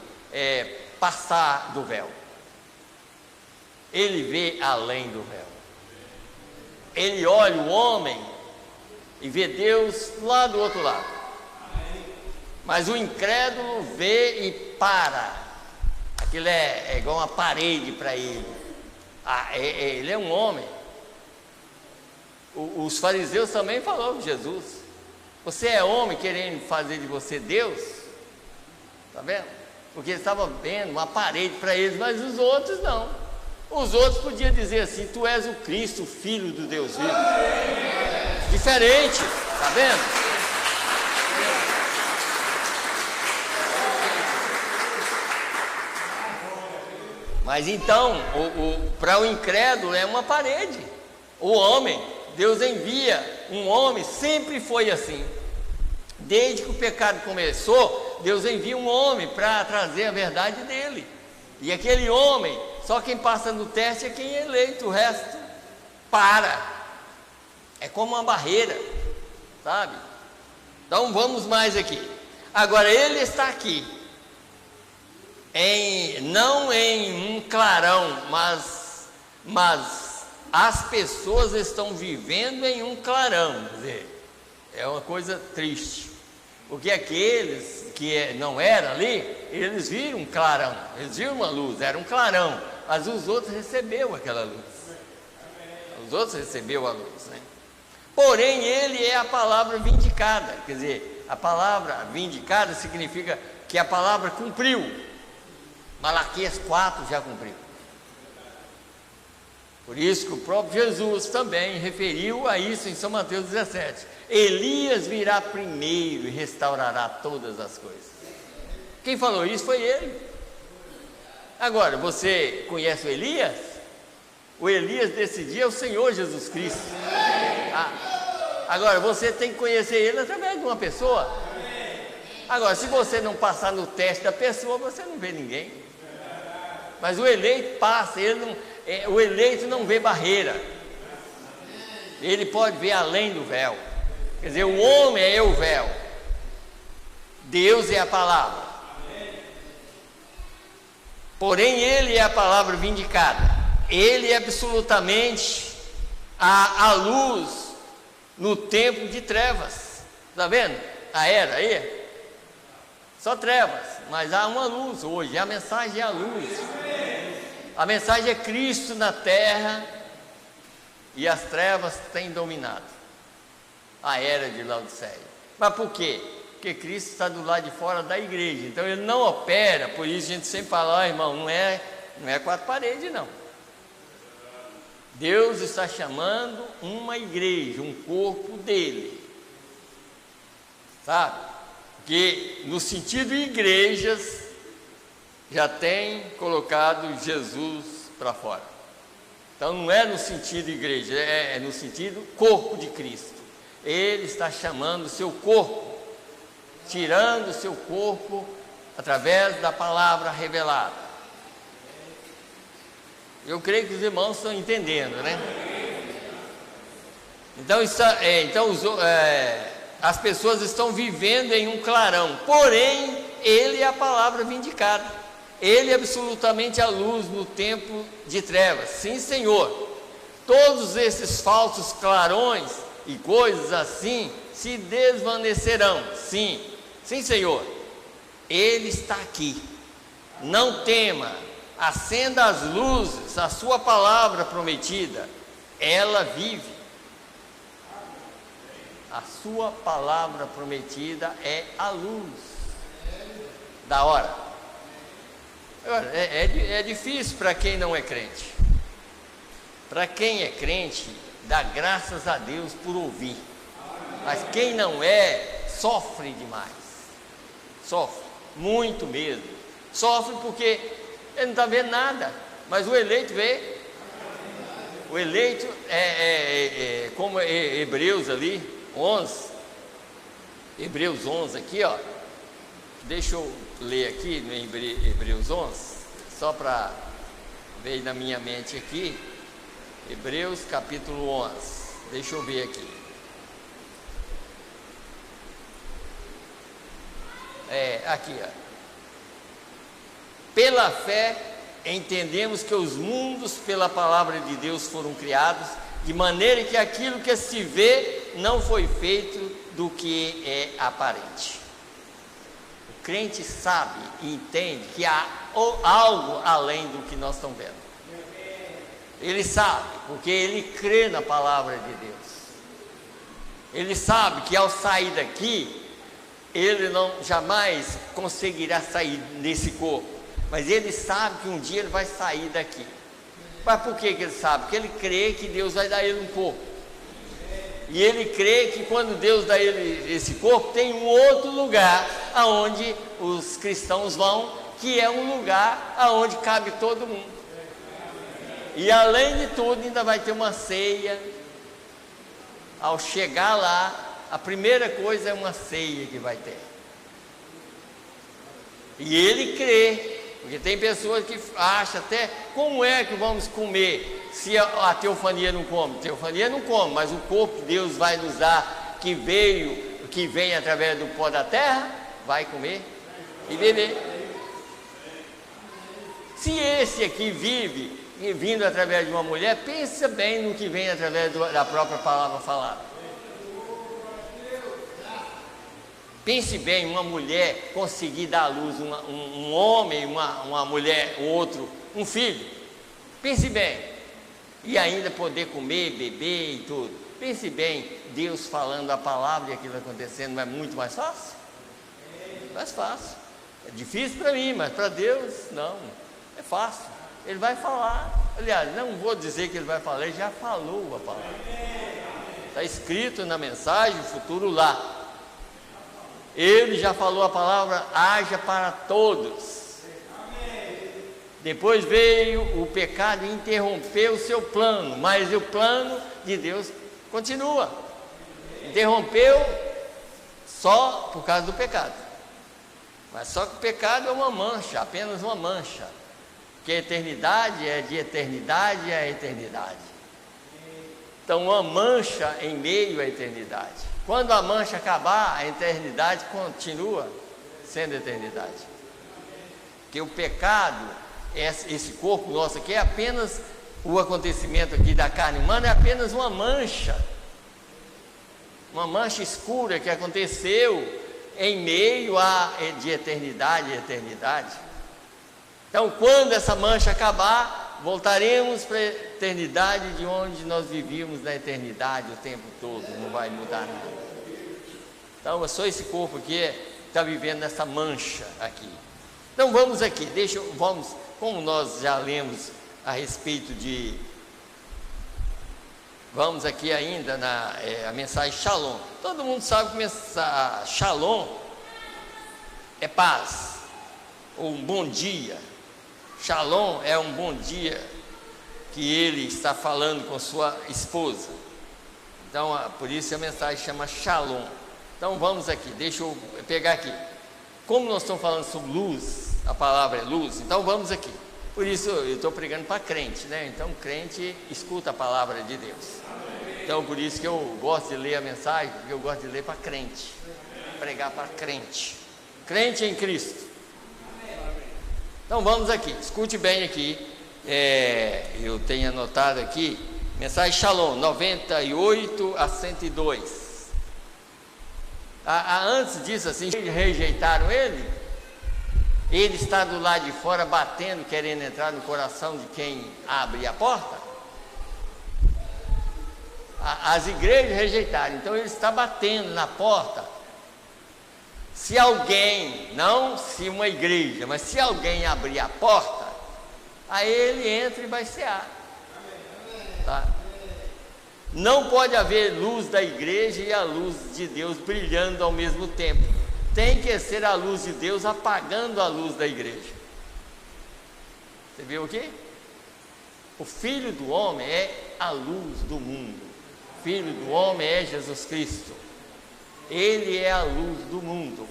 passar do véu. Ele vê além do véu. Ele olha o homem e vê Deus lá do outro lado. Mas o incrédulo vê e para. Aquilo é igual uma parede para ele. Ele é um homem. Os fariseus também falaram de Jesus: você é homem querendo fazer de você Deus? Está vendo? Porque eles estavam vendo uma parede para eles, mas os outros não. Os outros podiam dizer assim: tu és o Cristo, o Filho do Deus vivo. Diferente, está vendo? Mas então, para o incrédulo é uma parede. O homem, Deus envia um homem, sempre foi assim. Desde que o pecado começou, Deus envia um homem para trazer a verdade dele. E aquele homem, só quem passa no teste é quem é eleito, o resto para. É como uma barreira, sabe? Então vamos mais aqui. Agora ele está aqui, não em um clarão, mas as pessoas estão vivendo em um clarão. Quer dizer, é uma coisa triste, porque aqueles que não eram ali, eles viram um clarão, eles viram uma luz, era um clarão, mas os outros receberam aquela luz. Os outros receberam a luz, né? Porém, ele é a palavra vindicada. Quer dizer, a palavra vindicada significa que a palavra cumpriu. Malaquias 4 já cumpriu. Por isso que o próprio Jesus também referiu a isso em São Mateus 17. Elias virá primeiro e restaurará todas as coisas. Quem falou isso foi ele. Agora, você conhece o Elias? O Elias desse dia é o Senhor Jesus Cristo. Agora, você tem que conhecer ele através de uma pessoa. Agora, se você não passar no teste da pessoa, você não vê ninguém. Mas o eleito passa, o eleito não vê barreira. Ele pode ver além do véu. Quer dizer, o homem é o véu. Deus é a palavra. Porém, ele é a palavra vindicada. Ele é absolutamente a luz no tempo de trevas. Está vendo? A era aí? Só trevas, mas há uma luz hoje. A mensagem é a luz. A mensagem é Cristo na terra, e as trevas têm dominado a era de Laodiceia. Mas por quê? Porque Cristo está do lado de fora da igreja. Então ele não opera. Por isso a gente sempre fala: irmão, não é quatro paredes, não. Deus está chamando uma igreja, um corpo dele, sabe? Que no sentido de igrejas já tem colocado Jesus para fora. Então não é no sentido igreja, é no sentido corpo de Cristo. Ele está chamando o seu corpo, tirando o seu corpo através da palavra revelada. Eu creio que os irmãos estão entendendo, né? Então, as pessoas estão vivendo em um clarão, porém, Ele é a palavra vindicada, Ele é absolutamente a luz no tempo de trevas. Sim, Senhor, todos esses falsos clarões e coisas assim se desvanecerão. Sim, sim, Senhor, Ele está aqui. Não tema, acenda as luzes, a sua palavra prometida, ela vive. A sua palavra prometida é a luz da hora. Agora, é difícil para quem não é crente. Para quem é crente, dá graças a Deus por ouvir. Mas quem não é, sofre demais. Sofre, muito mesmo. Sofre porque ele não está vendo nada, mas o eleito vê. O eleito como Hebreus ali, 11, Hebreus 11 aqui, ó. Deixa eu ler aqui no Hebreus 11, só para ver na minha mente aqui. Hebreus capítulo 11, deixa eu ver aqui. Aqui, ó. Pela fé, entendemos que os mundos pela palavra de Deus foram criados, de maneira que aquilo que se vê não foi feito do que é aparente. O crente sabe e entende que há algo além do que nós estamos vendo. Ele sabe, porque ele crê na palavra de Deus. Ele sabe que ao sair daqui, ele jamais conseguirá sair desse corpo, mas ele sabe que um dia ele vai sair daqui. Mas por que ele sabe? Porque ele crê que Deus vai dar ele um corpo. E ele crê que quando Deus dá ele esse corpo, tem um outro lugar aonde os cristãos vão, que é um lugar aonde cabe todo mundo. E além de tudo, ainda vai ter uma ceia. Ao chegar lá, a primeira coisa é uma ceia que vai ter. E ele crê, porque tem pessoas que acham até, como é que vamos comer se a teofania não come? Teofania não come, mas o corpo que Deus vai nos dar, que vem através do pó da terra, vai comer e beber. Se esse aqui vindo através de uma mulher, pensa bem no que vem através da própria palavra falada. Pense bem, uma mulher conseguir dar à luz um homem, uma mulher, outro, um filho. Pense bem. E ainda poder comer, beber e tudo. Pense bem, Deus falando a palavra e aquilo acontecendo, não é muito mais fácil? Mais fácil. É difícil para mim, mas para Deus, não. É fácil. Ele vai falar. Aliás, não vou dizer que ele vai falar, ele já falou a palavra. Está escrito na mensagem, o futuro lá. Ele já falou a palavra, haja para todos. Depois veio o pecado e interrompeu o seu plano, mas o plano de Deus continua. Interrompeu só por causa do pecado. Mas só que o pecado é uma mancha, apenas uma mancha. Que a eternidade é de eternidade a eternidade. Então, uma mancha em meio à eternidade. Quando a mancha acabar, a eternidade continua sendo eternidade. Porque o pecado, esse corpo nosso aqui, é apenas o acontecimento aqui da carne humana, é apenas uma mancha escura que aconteceu em meio de eternidade a eternidade. Então, quando essa mancha acabar, voltaremos para a eternidade de onde nós vivíamos na eternidade o tempo todo, não vai mudar nada. Então, é só esse corpo aqui está vivendo nessa mancha aqui. Então, vamos aqui, como nós já lemos a respeito de... Vamos aqui ainda a mensagem Shalom. Todo mundo sabe que Shalom é paz, ou um bom dia. Shalom é um bom dia que ele está falando com sua esposa. Então, por isso a mensagem chama Shalom. Então, vamos aqui, deixa eu pegar aqui. Como nós estamos falando sobre luz, a palavra é luz, então vamos aqui. Por isso eu estou pregando para crente, né? Então, crente escuta a palavra de Deus. Então, por isso que eu gosto de ler a mensagem, porque eu gosto de ler para crente, pregar para crente, crente em Cristo. Então, vamos aqui, escute bem aqui, eu tenho anotado aqui, mensagem Shalom, 98 a 102. Antes disso, assim, rejeitaram ele está do lado de fora batendo, querendo entrar no coração de quem abre a porta. As igrejas rejeitaram, então ele está batendo na porta. Se alguém, não se uma igreja, mas se alguém abrir a porta, aí ele entra e vai cear. Tá? Não pode haver luz da igreja e a luz de Deus brilhando ao mesmo tempo. Tem que ser a luz de Deus apagando a luz da igreja. Você viu o quê? O Filho do Homem é a luz do mundo. O Filho do Homem é Jesus Cristo. Ele é a luz do mundo.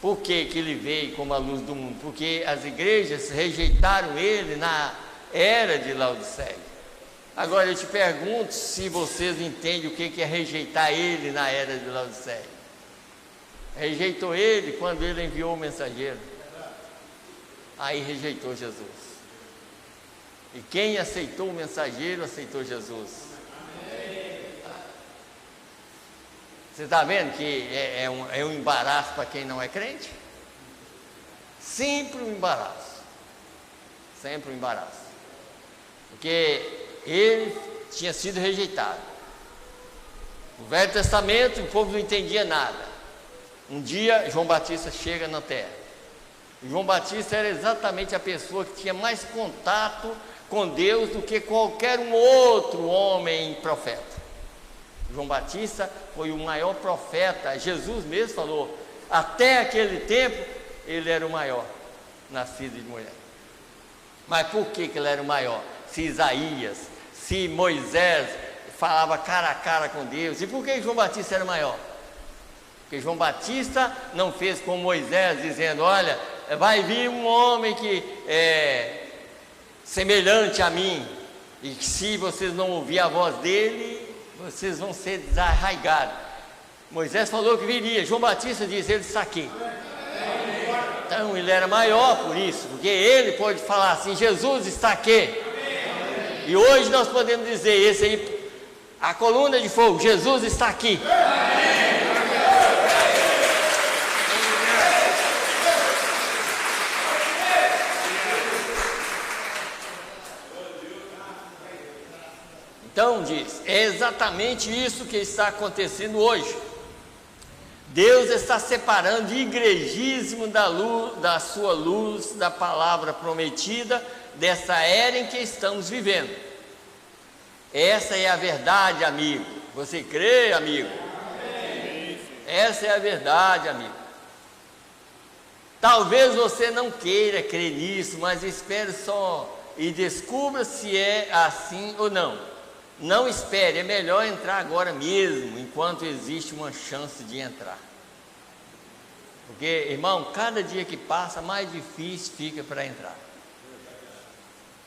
Por que ele veio como a luz do mundo? Porque as igrejas rejeitaram ele na era de Laodiceia. Agora eu te pergunto se vocês entendem o que é rejeitar ele na era de Laodiceia. Rejeitou ele quando ele enviou o mensageiro. Aí rejeitou Jesus. E quem aceitou o mensageiro, aceitou Jesus. Você está vendo que é um embaraço para quem não é crente? Sempre um embaraço. Sempre um embaraço. Porque ele tinha sido rejeitado. No Velho Testamento o povo não entendia nada. Um dia João Batista chega na terra. João Batista era exatamente a pessoa que tinha mais contato com Deus do que qualquer um outro homem profeta. João Batista foi o maior profeta. Jesus mesmo falou, até aquele tempo ele era o maior nascido de mulher. Mas por que ele era o maior? Se Isaías, se Moisés falava cara a cara com Deus. E por que João Batista era o maior? Porque João Batista não fez como Moisés, dizendo, olha, vai vir um homem que é semelhante a mim, e que se vocês não ouvir a voz dele, vocês vão ser desarraigados. Moisés falou que viria, João Batista disse, ele está aqui. Então ele era maior por isso, porque ele pode falar assim, Jesus está aqui. E hoje nós podemos dizer, esse aí, a coluna de fogo, Jesus está aqui. Então diz, é exatamente isso que está acontecendo hoje. Deus está separando o igrejismo da luz, da sua luz, da palavra prometida, dessa era em que estamos vivendo. Essa é a verdade, amigo. Você crê, amigo? Essa é a verdade, amigo. Talvez você não queira crer nisso, mas espere só e descubra se é assim ou não. Não espere, é melhor entrar agora mesmo, enquanto existe uma chance de entrar. Porque, irmão, cada dia que passa, mais difícil fica para entrar.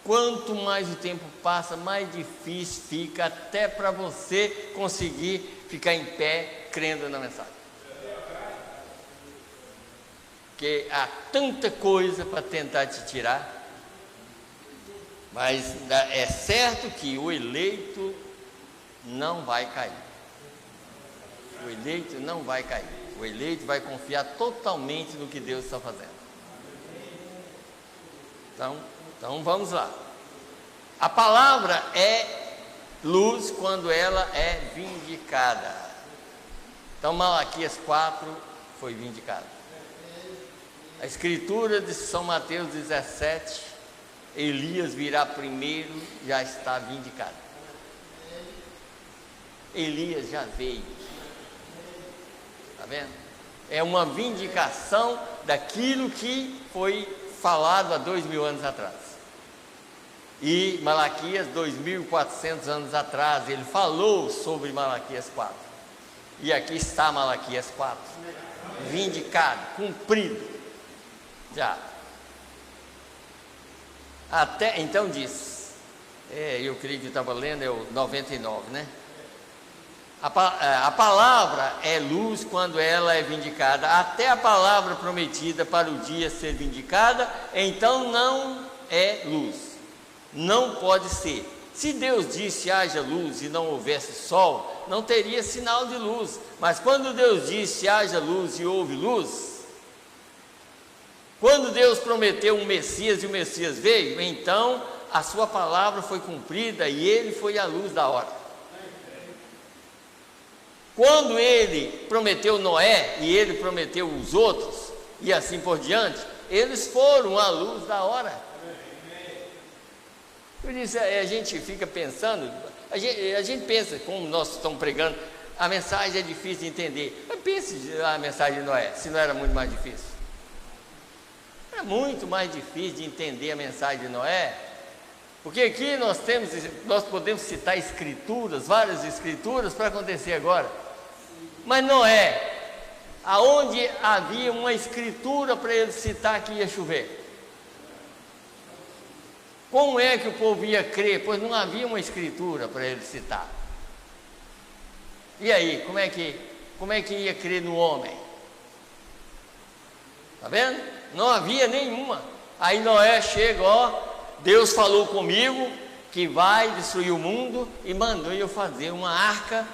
Quanto mais o tempo passa, mais difícil fica até para você conseguir ficar em pé crendo na mensagem. Porque há tanta coisa para tentar te tirar. Mas é certo que o eleito não vai cair. O eleito não vai cair. O eleito vai confiar totalmente no que Deus está fazendo. Então vamos lá. A palavra é luz quando ela é vindicada. Então Malaquias 4 foi vindicada. A escritura de São Mateus 17, Elias virá primeiro, já está vindicado. Elias já veio. Está vendo? É uma vindicação daquilo que foi falado há 2000 anos atrás. E Malaquias, 2400 anos atrás, ele falou sobre Malaquias 4. E aqui está Malaquias 4. Vindicado, cumprido. Já. Até, então diz, eu creio que estava lendo, é o 99, né? A palavra é luz quando ela é vindicada, até a palavra prometida para o dia ser vindicada, então não é luz, não pode ser. Se Deus disse haja luz e não houvesse sol, não teria sinal de luz, mas quando Deus disse haja luz e houve luz, quando Deus prometeu um Messias e o Messias veio, então a sua palavra foi cumprida e ele foi a luz da hora. Quando ele prometeu Noé e ele prometeu os outros, e assim por diante, eles foram a luz da hora. Por isso a gente fica pensando, a gente pensa, como nós estamos pregando, a mensagem é difícil de entender. Mas pense a mensagem de Noé, se não era muito mais difícil. É muito mais difícil de entender a mensagem de Noé, porque aqui nós podemos citar escrituras, várias escrituras para acontecer agora. Mas Noé, aonde havia uma escritura para ele citar que ia chover? Como é que o povo ia crer? Pois não havia uma escritura para ele citar. E aí, como é que ia crer no homem? Está vendo? Não havia nenhuma. Aí Noé chega, Deus falou comigo que vai destruir o mundo e mandou eu fazer uma arca,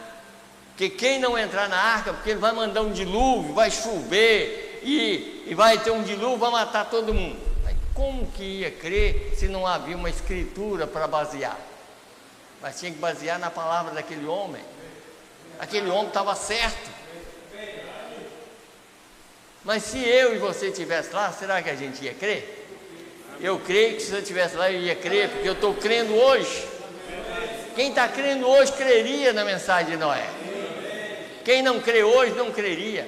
que quem não entrar na arca, porque ele vai mandar um dilúvio, vai chover e vai ter um dilúvio, vai matar todo mundo. Aí, como que ia crer se não havia uma escritura para basear? Mas tinha que basear na palavra daquele homem. Aquele homem estava certo. Mas se eu e você estivesse lá, será que a gente ia crer? Eu creio que se eu estivesse lá eu ia crer, porque eu estou crendo hoje. Quem está crendo hoje creria na mensagem de Noé. Quem não crê hoje não creria,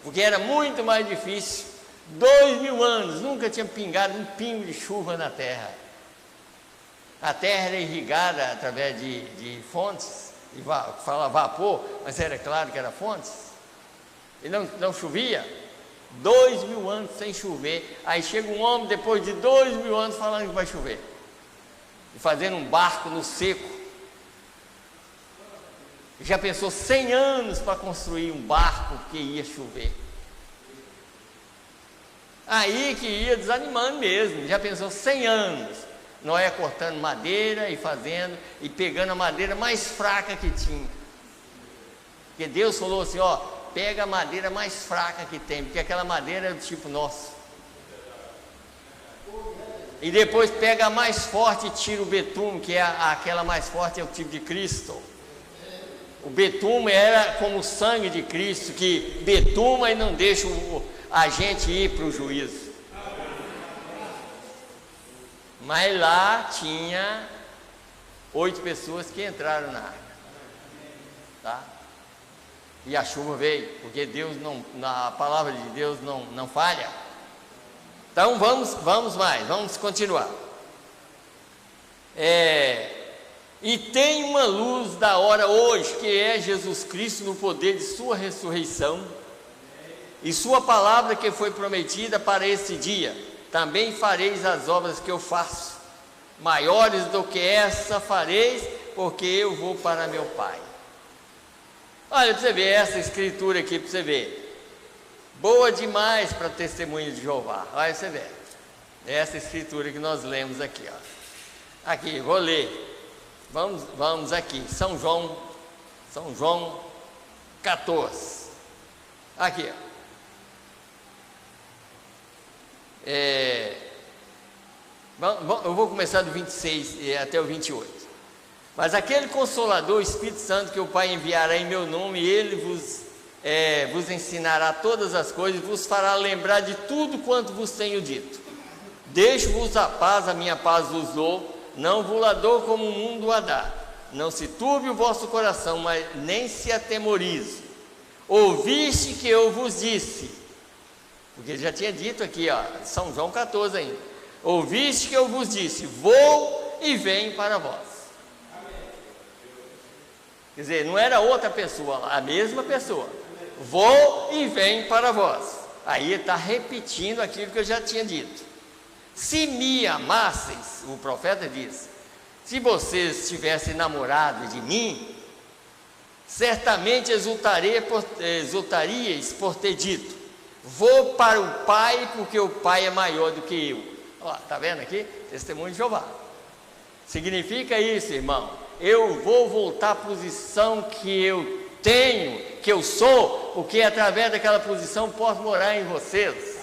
porque era muito mais difícil. 2000 anos, nunca tinha pingado um pingo de chuva na terra. A terra era irrigada através de fontes, fala vapor, mas era claro que era fontes, e não chovia. 2000 anos sem chover. Aí chega um homem depois de 2000 anos falando que vai chover, e fazendo um barco no seco. Já pensou 100 anos para construir um barco que ia chover? Aí que ia desanimando mesmo. Já pensou 100 anos, Noé cortando madeira e fazendo, e pegando a madeira mais fraca que tinha. Porque Deus falou assim, pega a madeira mais fraca que tem, porque aquela madeira é do tipo nosso. E depois pega a mais forte e tira o betume, que é aquela mais forte, é o tipo de Cristo. O betume era como o sangue de Cristo, que betuma e não deixa a gente ir para o juízo. Mas lá tinha 8 pessoas que entraram na arca, tá? E a chuva veio, porque Deus a palavra de Deus não falha. Então vamos continuar. E tem uma luz da hora hoje, que é Jesus Cristo no poder de sua ressurreição, e sua palavra que foi prometida para esse dia. Também fareis as obras que eu faço, maiores do que essa fareis, porque eu vou para meu Pai. Olha para você ver essa escritura aqui, para você ver, boa demais para testemunho de Jeová. Olha você ver, essa escritura que nós lemos aqui, aqui, vou ler. Vamos aqui, São João 14, aqui, eu vou começar do 26 até o 28. Mas aquele Consolador, o Espírito Santo, que o Pai enviará em meu nome, ele vos ensinará todas as coisas, vos fará lembrar de tudo quanto vos tenho dito. Deixo-vos a paz, a minha paz vos dou, não vos la dou como o mundo a dá. Não se turbe o vosso coração, mas nem se atemorize. Ouviste que eu vos disse, porque ele já tinha dito aqui, São João 14 ainda. Ouviste que eu vos disse, vou e venho para vós. Quer dizer, não era outra pessoa, a mesma pessoa. Vou e venho para vós. Aí ele está repetindo aquilo que eu já tinha dito. Se me amasseis, o profeta diz, se vocês tivessem namorado de mim, certamente exultaríeis por ter dito: vou para o Pai, porque o Pai é maior do que eu. Ó, tá vendo aqui? Testemunho de Jeová. Significa isso, irmão. Eu vou voltar à posição que eu tenho, que eu sou, porque através daquela posição posso morar em vocês.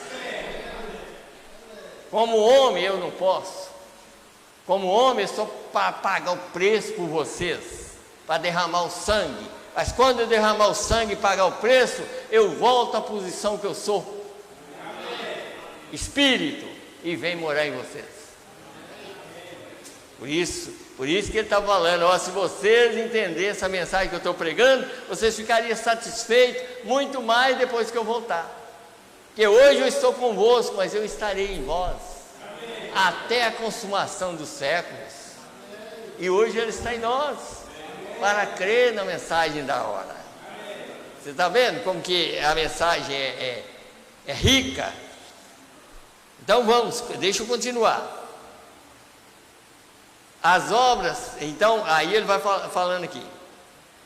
Como homem eu não posso. Como homem eu sou para pagar o preço por vocês, para derramar o sangue. Mas quando eu derramar o sangue e pagar o preço, eu volto à posição que eu sou. Espírito, e venho morar em vocês. Por isso que ele está falando, ó, se vocês entenderem essa mensagem que eu estou pregando, vocês ficariam satisfeitos muito mais depois que eu voltar. Porque hoje eu estou convosco, mas eu estarei em vós, até a consumação dos séculos. E hoje ele está em nós, para crer na mensagem da hora. Você está vendo como que a mensagem é rica? Então vamos, deixa eu continuar. As obras, então, aí ele vai falando aqui: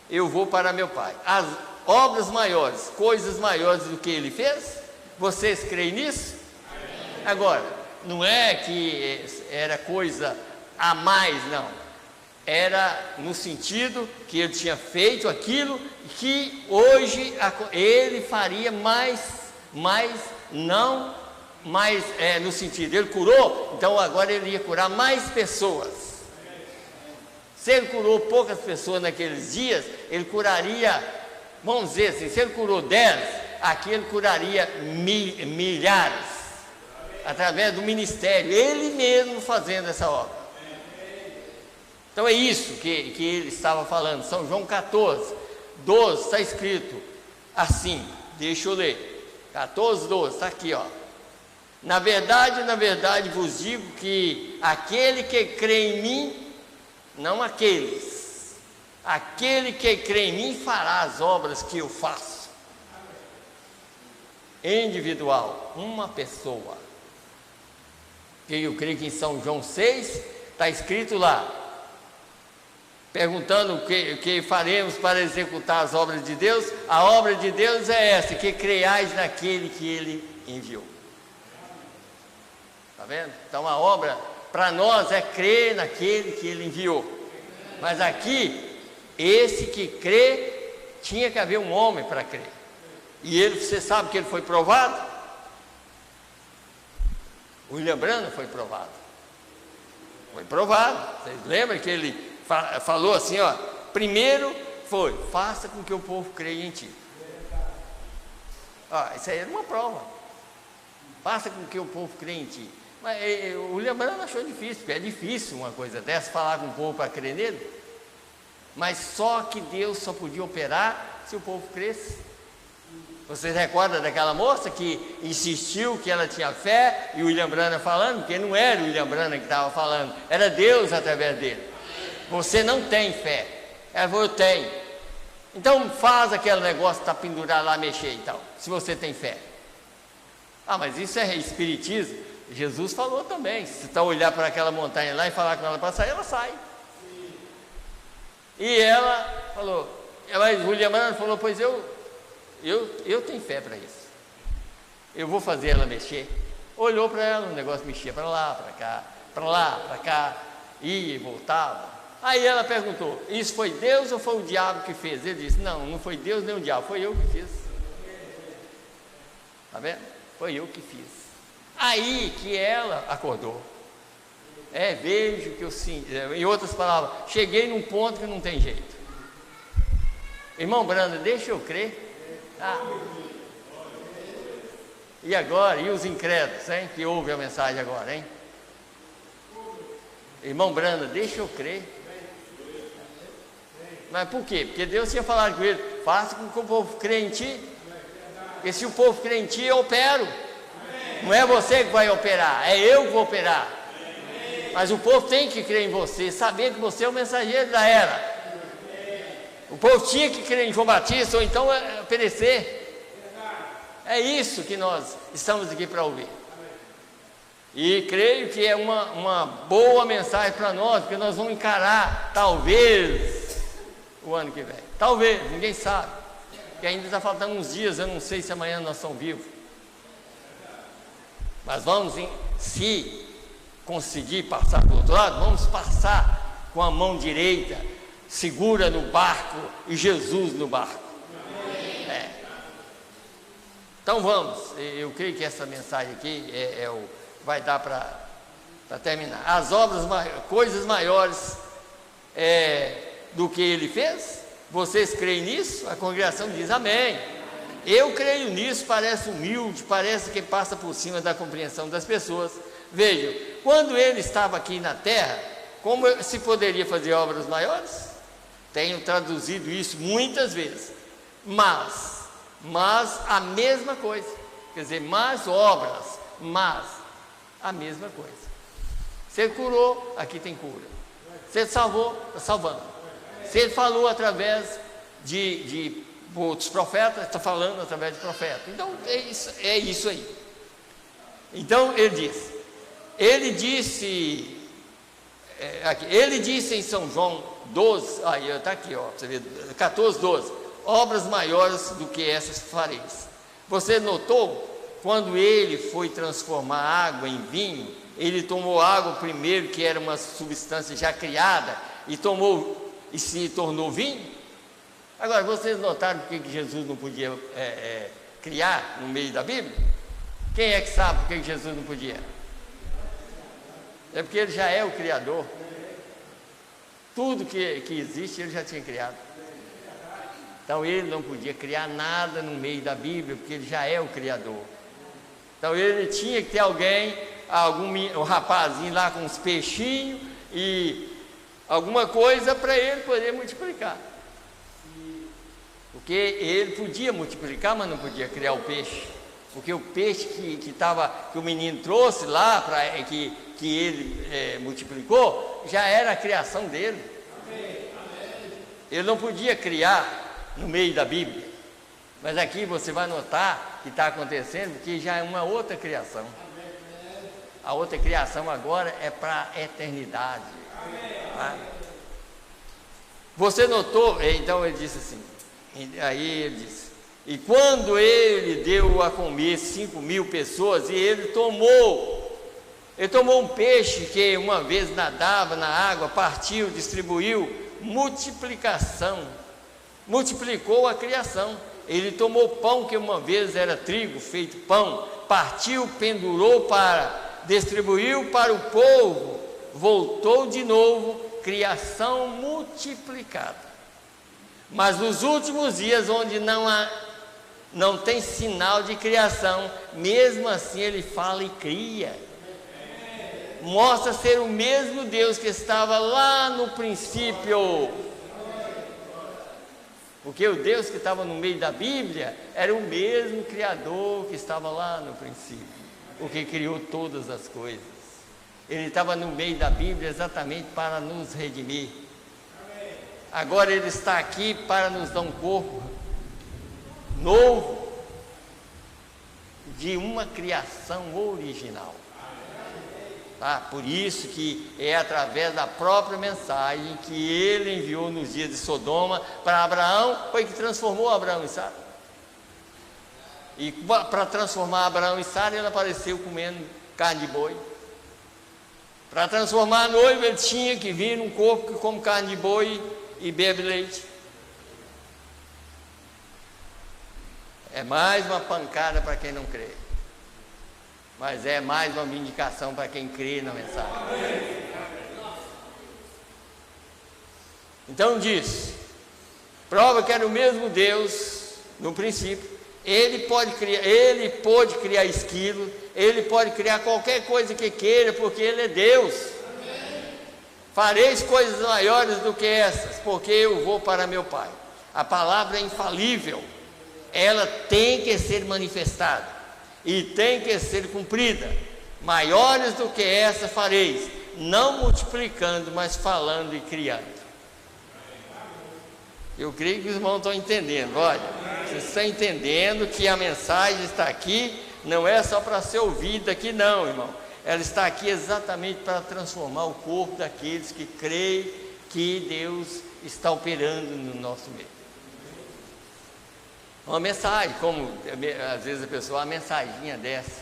eu vou para meu Pai. As obras maiores, coisas maiores do que ele fez, vocês creem nisso? Agora, não é que era coisa a mais, não. Era no sentido que ele tinha feito aquilo que hoje ele faria mais no sentido, ele curou, então agora ele ia curar mais pessoas. Se ele curou poucas pessoas naqueles dias, ele curaria, vamos dizer assim, se ele curou 10, aqui ele curaria milhares, através do ministério, ele mesmo fazendo essa obra. Então é isso que ele estava falando. São João 14, 12, está escrito assim, deixa eu ler, 14, 12, está aqui, ó. Na verdade vos digo que aquele que crê em mim, não aqueles, aquele que crê em mim fará as obras que eu faço. Individual, uma pessoa. Que eu creio que em São João 6 está escrito lá, perguntando o que faremos para executar as obras de Deus. A obra de Deus é essa, que creiais naquele que ele enviou. Está vendo? Então a obra para nós é crer naquele que ele enviou. Mas aqui, esse que crê, tinha que haver um homem para crer. E ele, você sabe que ele foi provado? O William Branham foi provado. Foi provado. Vocês lembram que ele falou assim, ó, primeiro foi, faça com que o povo creia em ti. Ó, isso aí era uma prova. Faça com que o povo creia em ti. Mas o William Branham achou difícil, porque é difícil uma coisa dessa, falar com o povo para crer nele. Mas só que Deus só podia operar se o povo cresce. Vocês recordam daquela moça que insistiu que ela tinha fé, e o William Branham falando, porque não era o William Branham que estava falando, era Deus através dele. Você não tem fé. Ela falou, eu tenho. Então faz aquele negócio, está pendurado lá, mexer e tal, se você tem fé. Ah, mas isso é espiritismo. Jesus falou também, se você olhar para aquela montanha lá e falar com ela para sair, ela sai. E ela falou, mas o William Branham falou, pois eu tenho fé para isso. Eu vou fazer ela mexer. Olhou para ela, o negócio mexia para lá, para cá, para lá, para cá, ia e voltava. Aí ela perguntou, isso foi Deus ou foi o diabo que fez? Ele disse, não foi Deus nem o diabo, foi eu que fiz. Está vendo? Foi eu que fiz. Aí que ela acordou. Vejo que eu sim. Em outras palavras, cheguei num ponto que não tem jeito. Irmão Branda, deixa eu crer. E agora? E os incrédulos, hein? Que ouvem a mensagem agora, hein? Irmão Branda, deixa eu crer. Mas por quê? Porque Deus tinha falado com ele, faça com que o povo crê em ti. Porque se o povo crê em ti, eu opero. Não é você que vai operar, é eu que vou operar. Mas o povo tem que crer em você, saber que você é o mensageiro da era. O povo tinha que crer em João Batista, ou então perecer. É isso que nós estamos aqui para ouvir. E creio que é uma boa mensagem para nós, porque nós vamos encarar, talvez, o ano que vem. Talvez, ninguém sabe. Porque ainda está faltando uns dias, eu não sei se amanhã nós estamos vivos. Mas vamos, se conseguir passar para o outro lado, vamos passar com a mão direita, segura no barco e Jesus no barco. Então vamos, eu creio que essa mensagem aqui vai dar para terminar. As obras, coisas maiores do que ele fez, vocês creem nisso? A congregação diz amém. Eu creio nisso, parece humilde, parece que passa por cima da compreensão das pessoas. Vejam, quando ele estava aqui na terra, como se poderia fazer obras maiores? Tenho traduzido isso muitas vezes, mas a mesma coisa, quer dizer, mais obras, mas a mesma coisa. Você curou, aqui tem cura. Você salvou, está salvando. Você falou através de outros profetas, está falando através de profetas. Então é isso aí. Então ele disse em São João 12, aí está aqui, ó, você vê, 14, 12. Obras maiores do que essas fareis. Você notou? Quando ele foi transformar água em vinho, ele tomou água primeiro, que era uma substância já criada, e se tornou vinho. Agora, vocês notaram por que Jesus não podia criar no meio da Bíblia? Quem é que sabe por que Jesus não podia? É porque ele já é o Criador. Tudo que existe, ele já tinha criado. Então ele não podia criar nada no meio da Bíblia, porque ele já é o Criador. Então ele tinha que ter um rapazinho lá com uns peixinhos e alguma coisa para ele poder multiplicar. Porque ele podia multiplicar, mas não podia criar o peixe. Porque o peixe que o menino trouxe lá, que ele multiplicou, já era a criação dele. Ele não podia criar no meio da Bíblia, mas aqui você vai notar que está acontecendo, que já é uma outra criação. A outra criação agora é para a eternidade. Tá? Você notou? Então ele disse assim, aí ele disse, e quando ele deu a comer 5.000 pessoas, e ele tomou um peixe que uma vez nadava na água, partiu, distribuiu, multiplicou a criação. Ele tomou pão que uma vez era trigo feito pão, partiu, pendurou distribuiu para o povo, voltou de novo, criação multiplicada. Mas nos últimos dias, onde não tem sinal de criação, mesmo assim ele fala e cria. Mostra ser o mesmo Deus que estava lá no princípio. Porque o Deus que estava no meio da Bíblia era o mesmo Criador que estava lá no princípio, o que criou todas as coisas. Ele estava no meio da Bíblia exatamente para nos redimir. Agora ele está aqui para nos dar um corpo novo, de uma criação original. Tá? Por isso que é através da própria mensagem que ele enviou nos dias de Sodoma para Abraão, foi que transformou Abraão e Sara. E para transformar Abraão e Sara, ele apareceu comendo carne de boi. Para transformar a noiva, ele tinha que vir num corpo que come carne de boi e bebe leite. É mais uma pancada para quem não crê, mas é mais uma vindicação para quem crê na mensagem. Então diz, prova que era o mesmo Deus no princípio. Ele pode criar esquilo, ele pode criar qualquer coisa que queira, porque ele é Deus. Fareis coisas maiores do que essas, porque eu vou para meu Pai. A palavra é infalível, ela tem que ser manifestada e tem que ser cumprida. Maiores do que essa fareis, não multiplicando, mas falando e criando. Eu creio que os irmãos estão entendendo. Olha, vocês estão entendendo que a mensagem está aqui, não é só para ser ouvida aqui não, irmão. Ela está aqui exatamente para transformar o corpo daqueles que creem que Deus está operando no nosso meio. Uma mensagem, como às vezes a pessoa, uma mensaginha dessa.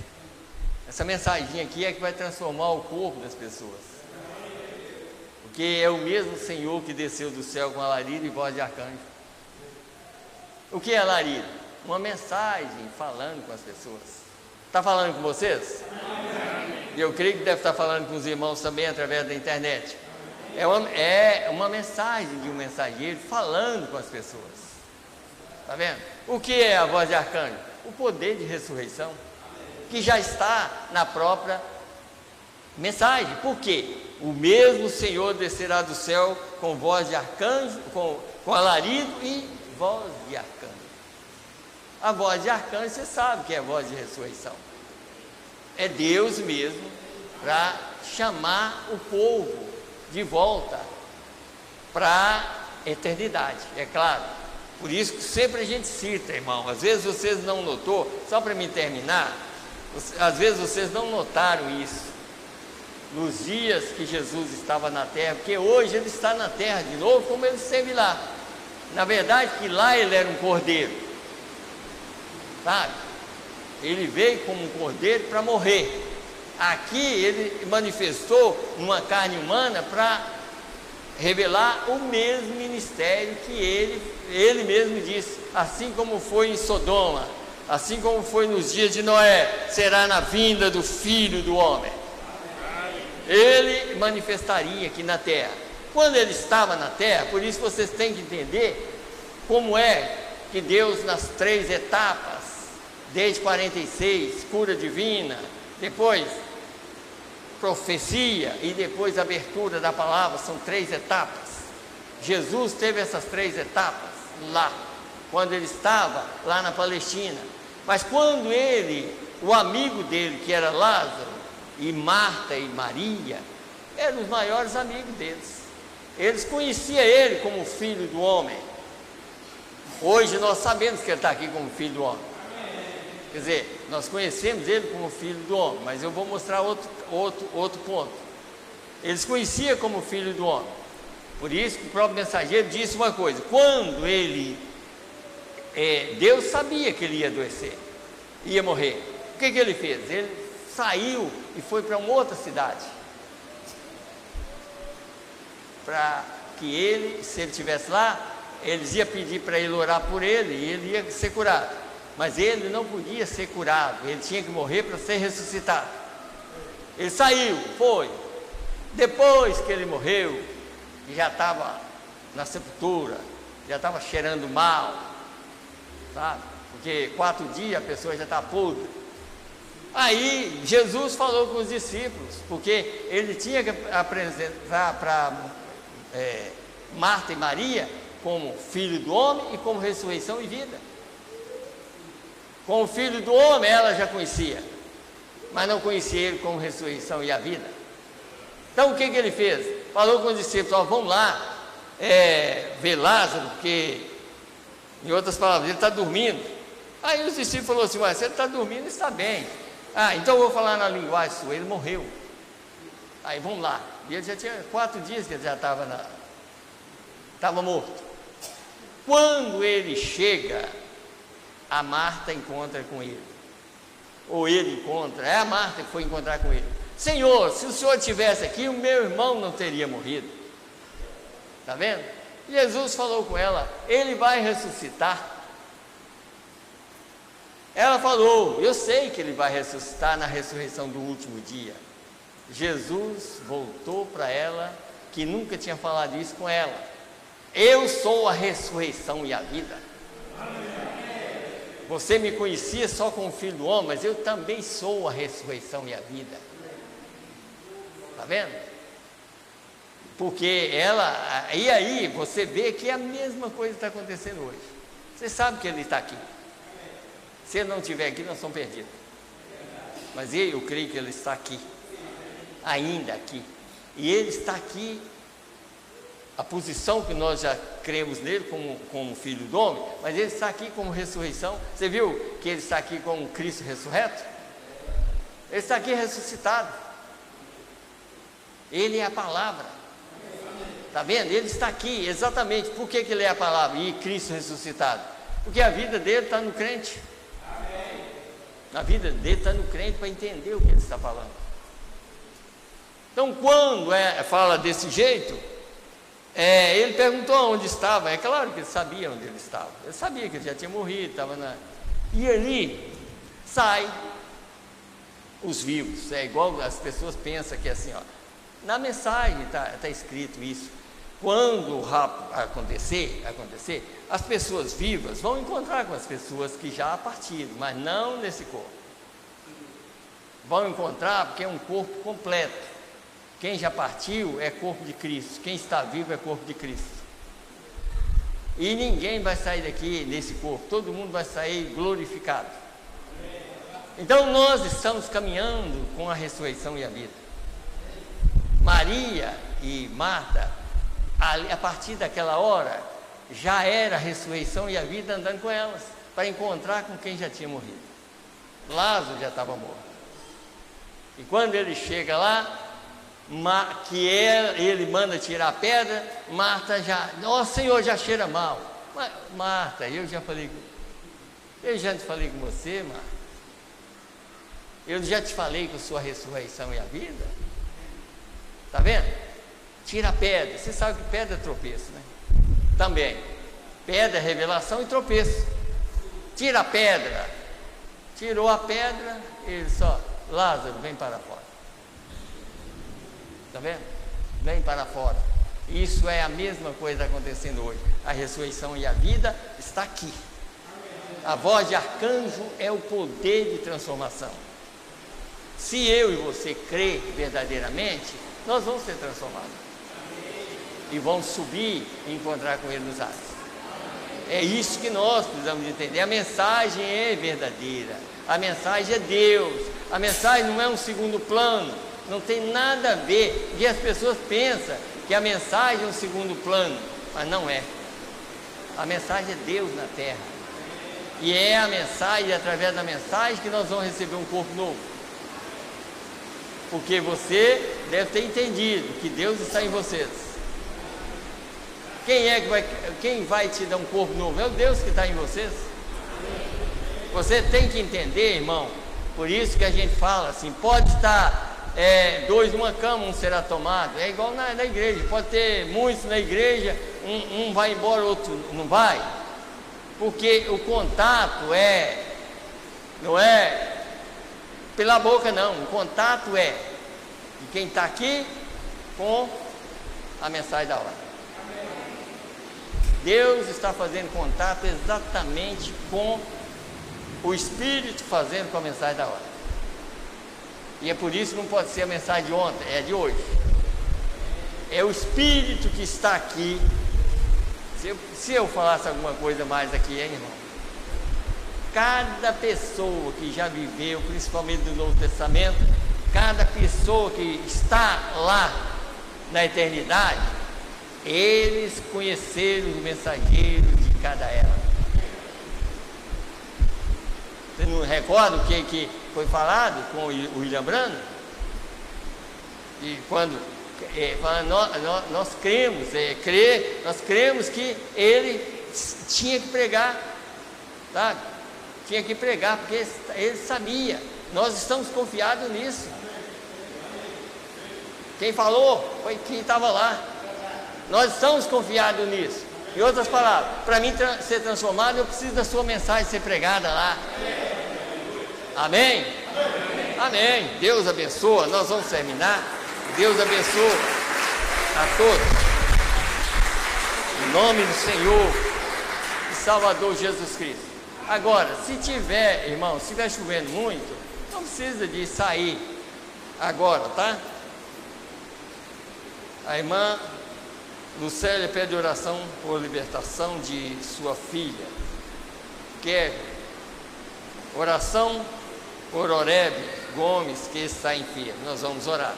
Essa mensaginha aqui é que vai transformar o corpo das pessoas. Porque é o mesmo Senhor que desceu do céu com alarido e voz de arcanjo. O que é alarido? Uma mensagem falando com as pessoas. Está falando com vocês? Eu creio que deve estar falando com os irmãos também através da internet. É uma mensagem de um mensageiro falando com as pessoas. Está vendo? O que é a voz de arcanjo? O poder de ressurreição, que já está na própria mensagem. Por quê? O mesmo Senhor descerá do céu com voz de arcanjo, com alarido e voz de arcanjo. A voz de arcanjo, você sabe que é a voz de ressurreição. É Deus mesmo para chamar o povo de volta para a eternidade, é claro. Por isso que sempre a gente cita, irmão. Às vezes vocês não notou, só para me terminar, às vezes vocês não notaram isso nos dias que Jesus estava na terra, porque hoje ele está na terra de novo, como ele esteve lá. Na verdade, que lá ele era um cordeiro, sabe? Ele veio como um cordeiro para morrer. Aqui ele manifestou numa carne humana para revelar o mesmo ministério que ele mesmo disse, assim como foi em Sodoma, assim como foi nos dias de Noé, será na vinda do Filho do Homem. Ele manifestaria aqui na terra. Quando ele estava na terra, por isso vocês têm que entender como é que Deus, nas 3 etapas, desde 46, cura divina, depois profecia e depois abertura da palavra, são 3 etapas. Jesus teve essas 3 etapas lá, quando ele estava lá na Palestina. Mas quando o amigo dele, que era Lázaro, e Marta e Maria, eram os maiores amigos deles. Eles conheciam ele como filho do homem. Hoje nós sabemos que ele está aqui como filho do homem. Quer dizer, nós conhecemos ele como filho do homem, mas eu vou mostrar outro ponto. Eles conheciam como filho do homem. Por isso que o próprio mensageiro disse uma coisa: quando Deus sabia que ele ia adoecer, ia morrer. O que ele fez? Ele saiu e foi para uma outra cidade, para que se ele estivesse lá, eles iam pedir para ele orar por ele e ele ia ser curado. Mas ele não podia ser curado, ele tinha que morrer para ser ressuscitado. Ele saiu, foi. Depois que ele morreu, já estava na sepultura, já estava cheirando mal, sabe? Porque 4 dias a pessoa já está podre. Aí Jesus falou com os discípulos, porque ele tinha que apresentar para Marta e Maria como filho do homem e como ressurreição e vida. Como filho do homem ela já conhecia, mas não conhecia ele como ressurreição e a vida. Então o que ele fez? Falou com os discípulos: vamos lá ver Lázaro, porque, em outras palavras, ele está dormindo. Aí os discípulos falaram assim: mas se ele está dormindo, está bem. Então eu vou falar na linguagem sua, ele morreu. Aí vamos lá. E ele já tinha 4 dias que ele já estava morto. Quando ele chega, a Marta encontra com ele. Ou ele encontra, é a Marta que foi encontrar com ele. Senhor, se o Senhor estivesse aqui, o meu irmão não teria morrido. Está vendo? Jesus falou com ela: ele vai ressuscitar. Ela falou: eu sei que ele vai ressuscitar na ressurreição do último dia. Jesus voltou para ela, que nunca tinha falado isso com ela: eu sou a ressurreição e a vida. Você me conhecia só como filho do homem, mas eu também sou a ressurreição e a vida. Está vendo? Porque e aí você vê que é a mesma coisa que está acontecendo hoje. Você sabe que ele está aqui. Se ele não estiver aqui, nós estamos perdidos. Mas eu creio que ele está aqui, ainda aqui. E ele está aqui, a posição que nós já cremos nele como filho do homem, mas ele está aqui como ressurreição. Você viu que ele está aqui como Cristo ressurreto? Ele está aqui ressuscitado. Ele é a palavra. Está vendo? Ele está aqui, exatamente. Por que ele é a palavra? E Cristo ressuscitado. Porque a vida dele está no crente. Amém. A vida dele está no crente para entender o que ele está falando. Então, quando fala desse jeito, ele perguntou onde estava. É claro que ele sabia onde ele estava. Ele sabia que ele já tinha morrido, estava na... E ali sai os vivos. É igual as pessoas pensam que é assim, ó. Na mensagem está escrito isso. Quando o rapto acontecer, as pessoas vivas vão encontrar com as pessoas que já partiram, mas não nesse corpo. Vão encontrar porque é um corpo completo. Quem já partiu é corpo de Cristo, quem está vivo é corpo de Cristo. E ninguém vai sair daqui nesse corpo, todo mundo vai sair glorificado. Então nós estamos caminhando com a ressurreição e a vida. Maria e Marta, a partir daquela hora, já era a ressurreição e a vida andando com elas, para encontrar com quem já tinha morrido. Lázaro já estava morto. E quando ele chega lá, que ele manda tirar a pedra, Marta já, nossa, Senhor, já cheira mal. Mas, Marta, eu já te falei com você, Marta. Eu já te falei com sua ressurreição e a vida. Está vendo? Tira a pedra. Você sabe que pedra é tropeço, né? Também. Pedra é revelação e tropeço. Tira a pedra. Tirou a pedra, ele só, Lázaro, vem para fora. Está vendo? Vem para fora. Isso é a mesma coisa acontecendo hoje. A ressurreição e a vida está aqui. A voz de arcanjo é o poder de transformação. Se eu e você crer verdadeiramente, nós vamos ser transformados. E vamos subir e encontrar com Ele nos ares. É isso que nós precisamos entender. A mensagem é verdadeira. A mensagem é Deus. A mensagem não é um segundo plano. Não tem nada a ver. E as pessoas pensam que a mensagem é um segundo plano. Mas não é. A mensagem é Deus na terra. E é a mensagem, através da mensagem, que nós vamos receber um corpo novo. Porque você deve ter entendido que Deus está em vocês. Quem vai te dar um corpo novo? É o Deus que está em vocês. Você tem que entender, irmão. Por isso que a gente fala assim, pode estar dois numa cama, um será tomado. É igual na igreja, pode ter muitos na igreja, um vai embora, outro não vai. Porque o contato não é pela boca não, o contato é de quem está aqui com a mensagem da hora. Deus está fazendo contato exatamente com o Espírito fazendo com a mensagem da hora. E é por isso que não pode ser a mensagem de ontem, é de hoje. É o Espírito que está aqui. Se eu falasse alguma coisa mais aqui, hein, irmão? Cada pessoa que já viveu, principalmente no Novo Testamento, cada pessoa que está lá na eternidade, eles conheceram os mensageiros de cada era. Você não recorda o que foi falado com o William Branham? E quando nós cremos, nós cremos que ele tinha que pregar, sabe? Tinha que pregar, porque ele sabia. Nós estamos confiados nisso. Quem falou foi quem estava lá. Nós estamos confiados nisso. Em outras palavras, para mim ser transformado, eu preciso da sua mensagem ser pregada lá. Amém? Amém. Deus abençoa. Nós vamos terminar. Deus abençoa a todos. Em nome do Senhor e Salvador Jesus Cristo. Agora, se tiver, irmão, se estiver chovendo muito, não precisa de sair agora, tá? A irmã Lucélia pede oração por libertação de sua filha. Quer oração por Oreb Gomes, que está enfermo. Nós vamos orar.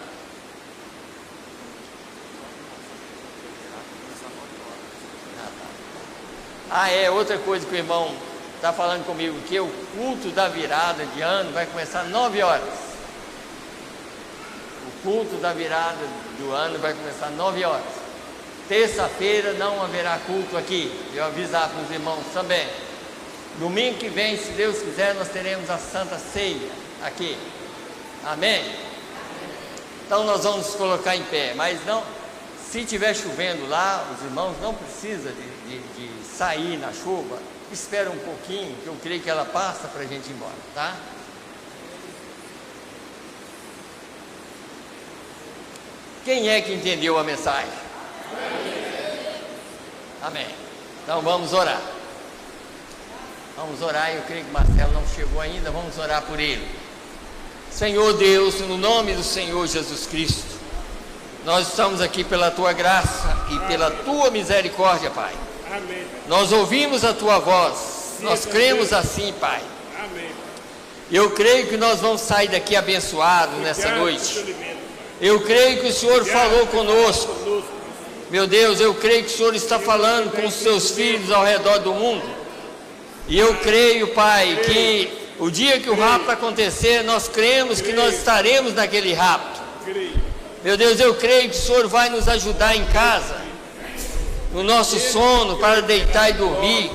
Outra coisa que o irmão está falando comigo, que o culto da virada de ano vai começar às 9 horas. O culto da virada do ano vai começar às 9 horas. Terça-feira não haverá culto aqui. Eu avisar para os irmãos também. Domingo que vem, se Deus quiser, nós teremos a Santa Ceia aqui. Amém? Então nós vamos nos colocar em pé. Mas não, se estiver chovendo lá, os irmãos não precisam de sair na chuva. Espera um pouquinho, que eu creio que ela passa para a gente ir embora, tá? Quem é que entendeu a mensagem? Amém. Então vamos orar. Vamos orar, eu creio que Marcelo não chegou ainda, vamos orar por ele. Senhor Deus, no nome do Senhor Jesus Cristo, nós estamos aqui pela Tua graça e pela Tua misericórdia, Pai. Amém. Nós ouvimos a Tua voz, nós cremos assim, Pai. Amém. Eu creio que nós vamos sair daqui abençoados nessa noite. Eu creio que o Senhor falou conosco. Meu Deus, eu creio que o Senhor está falando com os Seus filhos ao redor do mundo. E eu creio, Pai, que o dia que o rapto acontecer, nós cremos que nós estaremos naquele rapto. Meu Deus, eu creio que o Senhor vai nos ajudar em casa, no nosso sono, para deitar e dormir.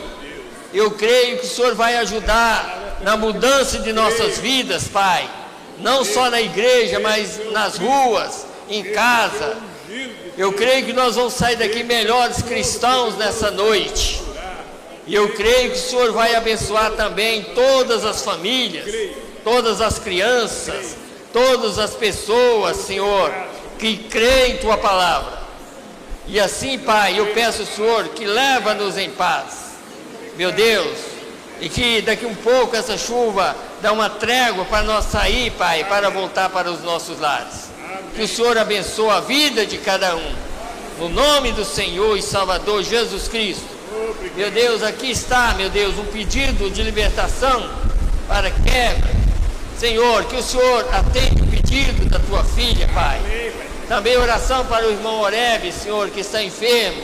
Eu creio que o Senhor vai ajudar na mudança de nossas vidas, Pai. Não só na igreja, mas nas ruas, em casa. Eu creio que nós vamos sair daqui melhores cristãos nessa noite. E eu creio que o Senhor vai abençoar também todas as famílias, todas as crianças, todas as pessoas, Senhor, que creem em Tua palavra. E assim, Pai, eu peço ao Senhor que leva-nos em paz, meu Deus, e que daqui um pouco essa chuva dá uma trégua para nós sair, Pai, para voltar para os nossos lares. Que o Senhor abençoe a vida de cada um, no nome do Senhor e Salvador Jesus Cristo. Meu Deus, aqui está, meu Deus, um pedido de libertação para quebra. Senhor, que o Senhor atende o pedido da Tua filha, Pai. Também oração para o irmão Oreb, Senhor, que está enfermo.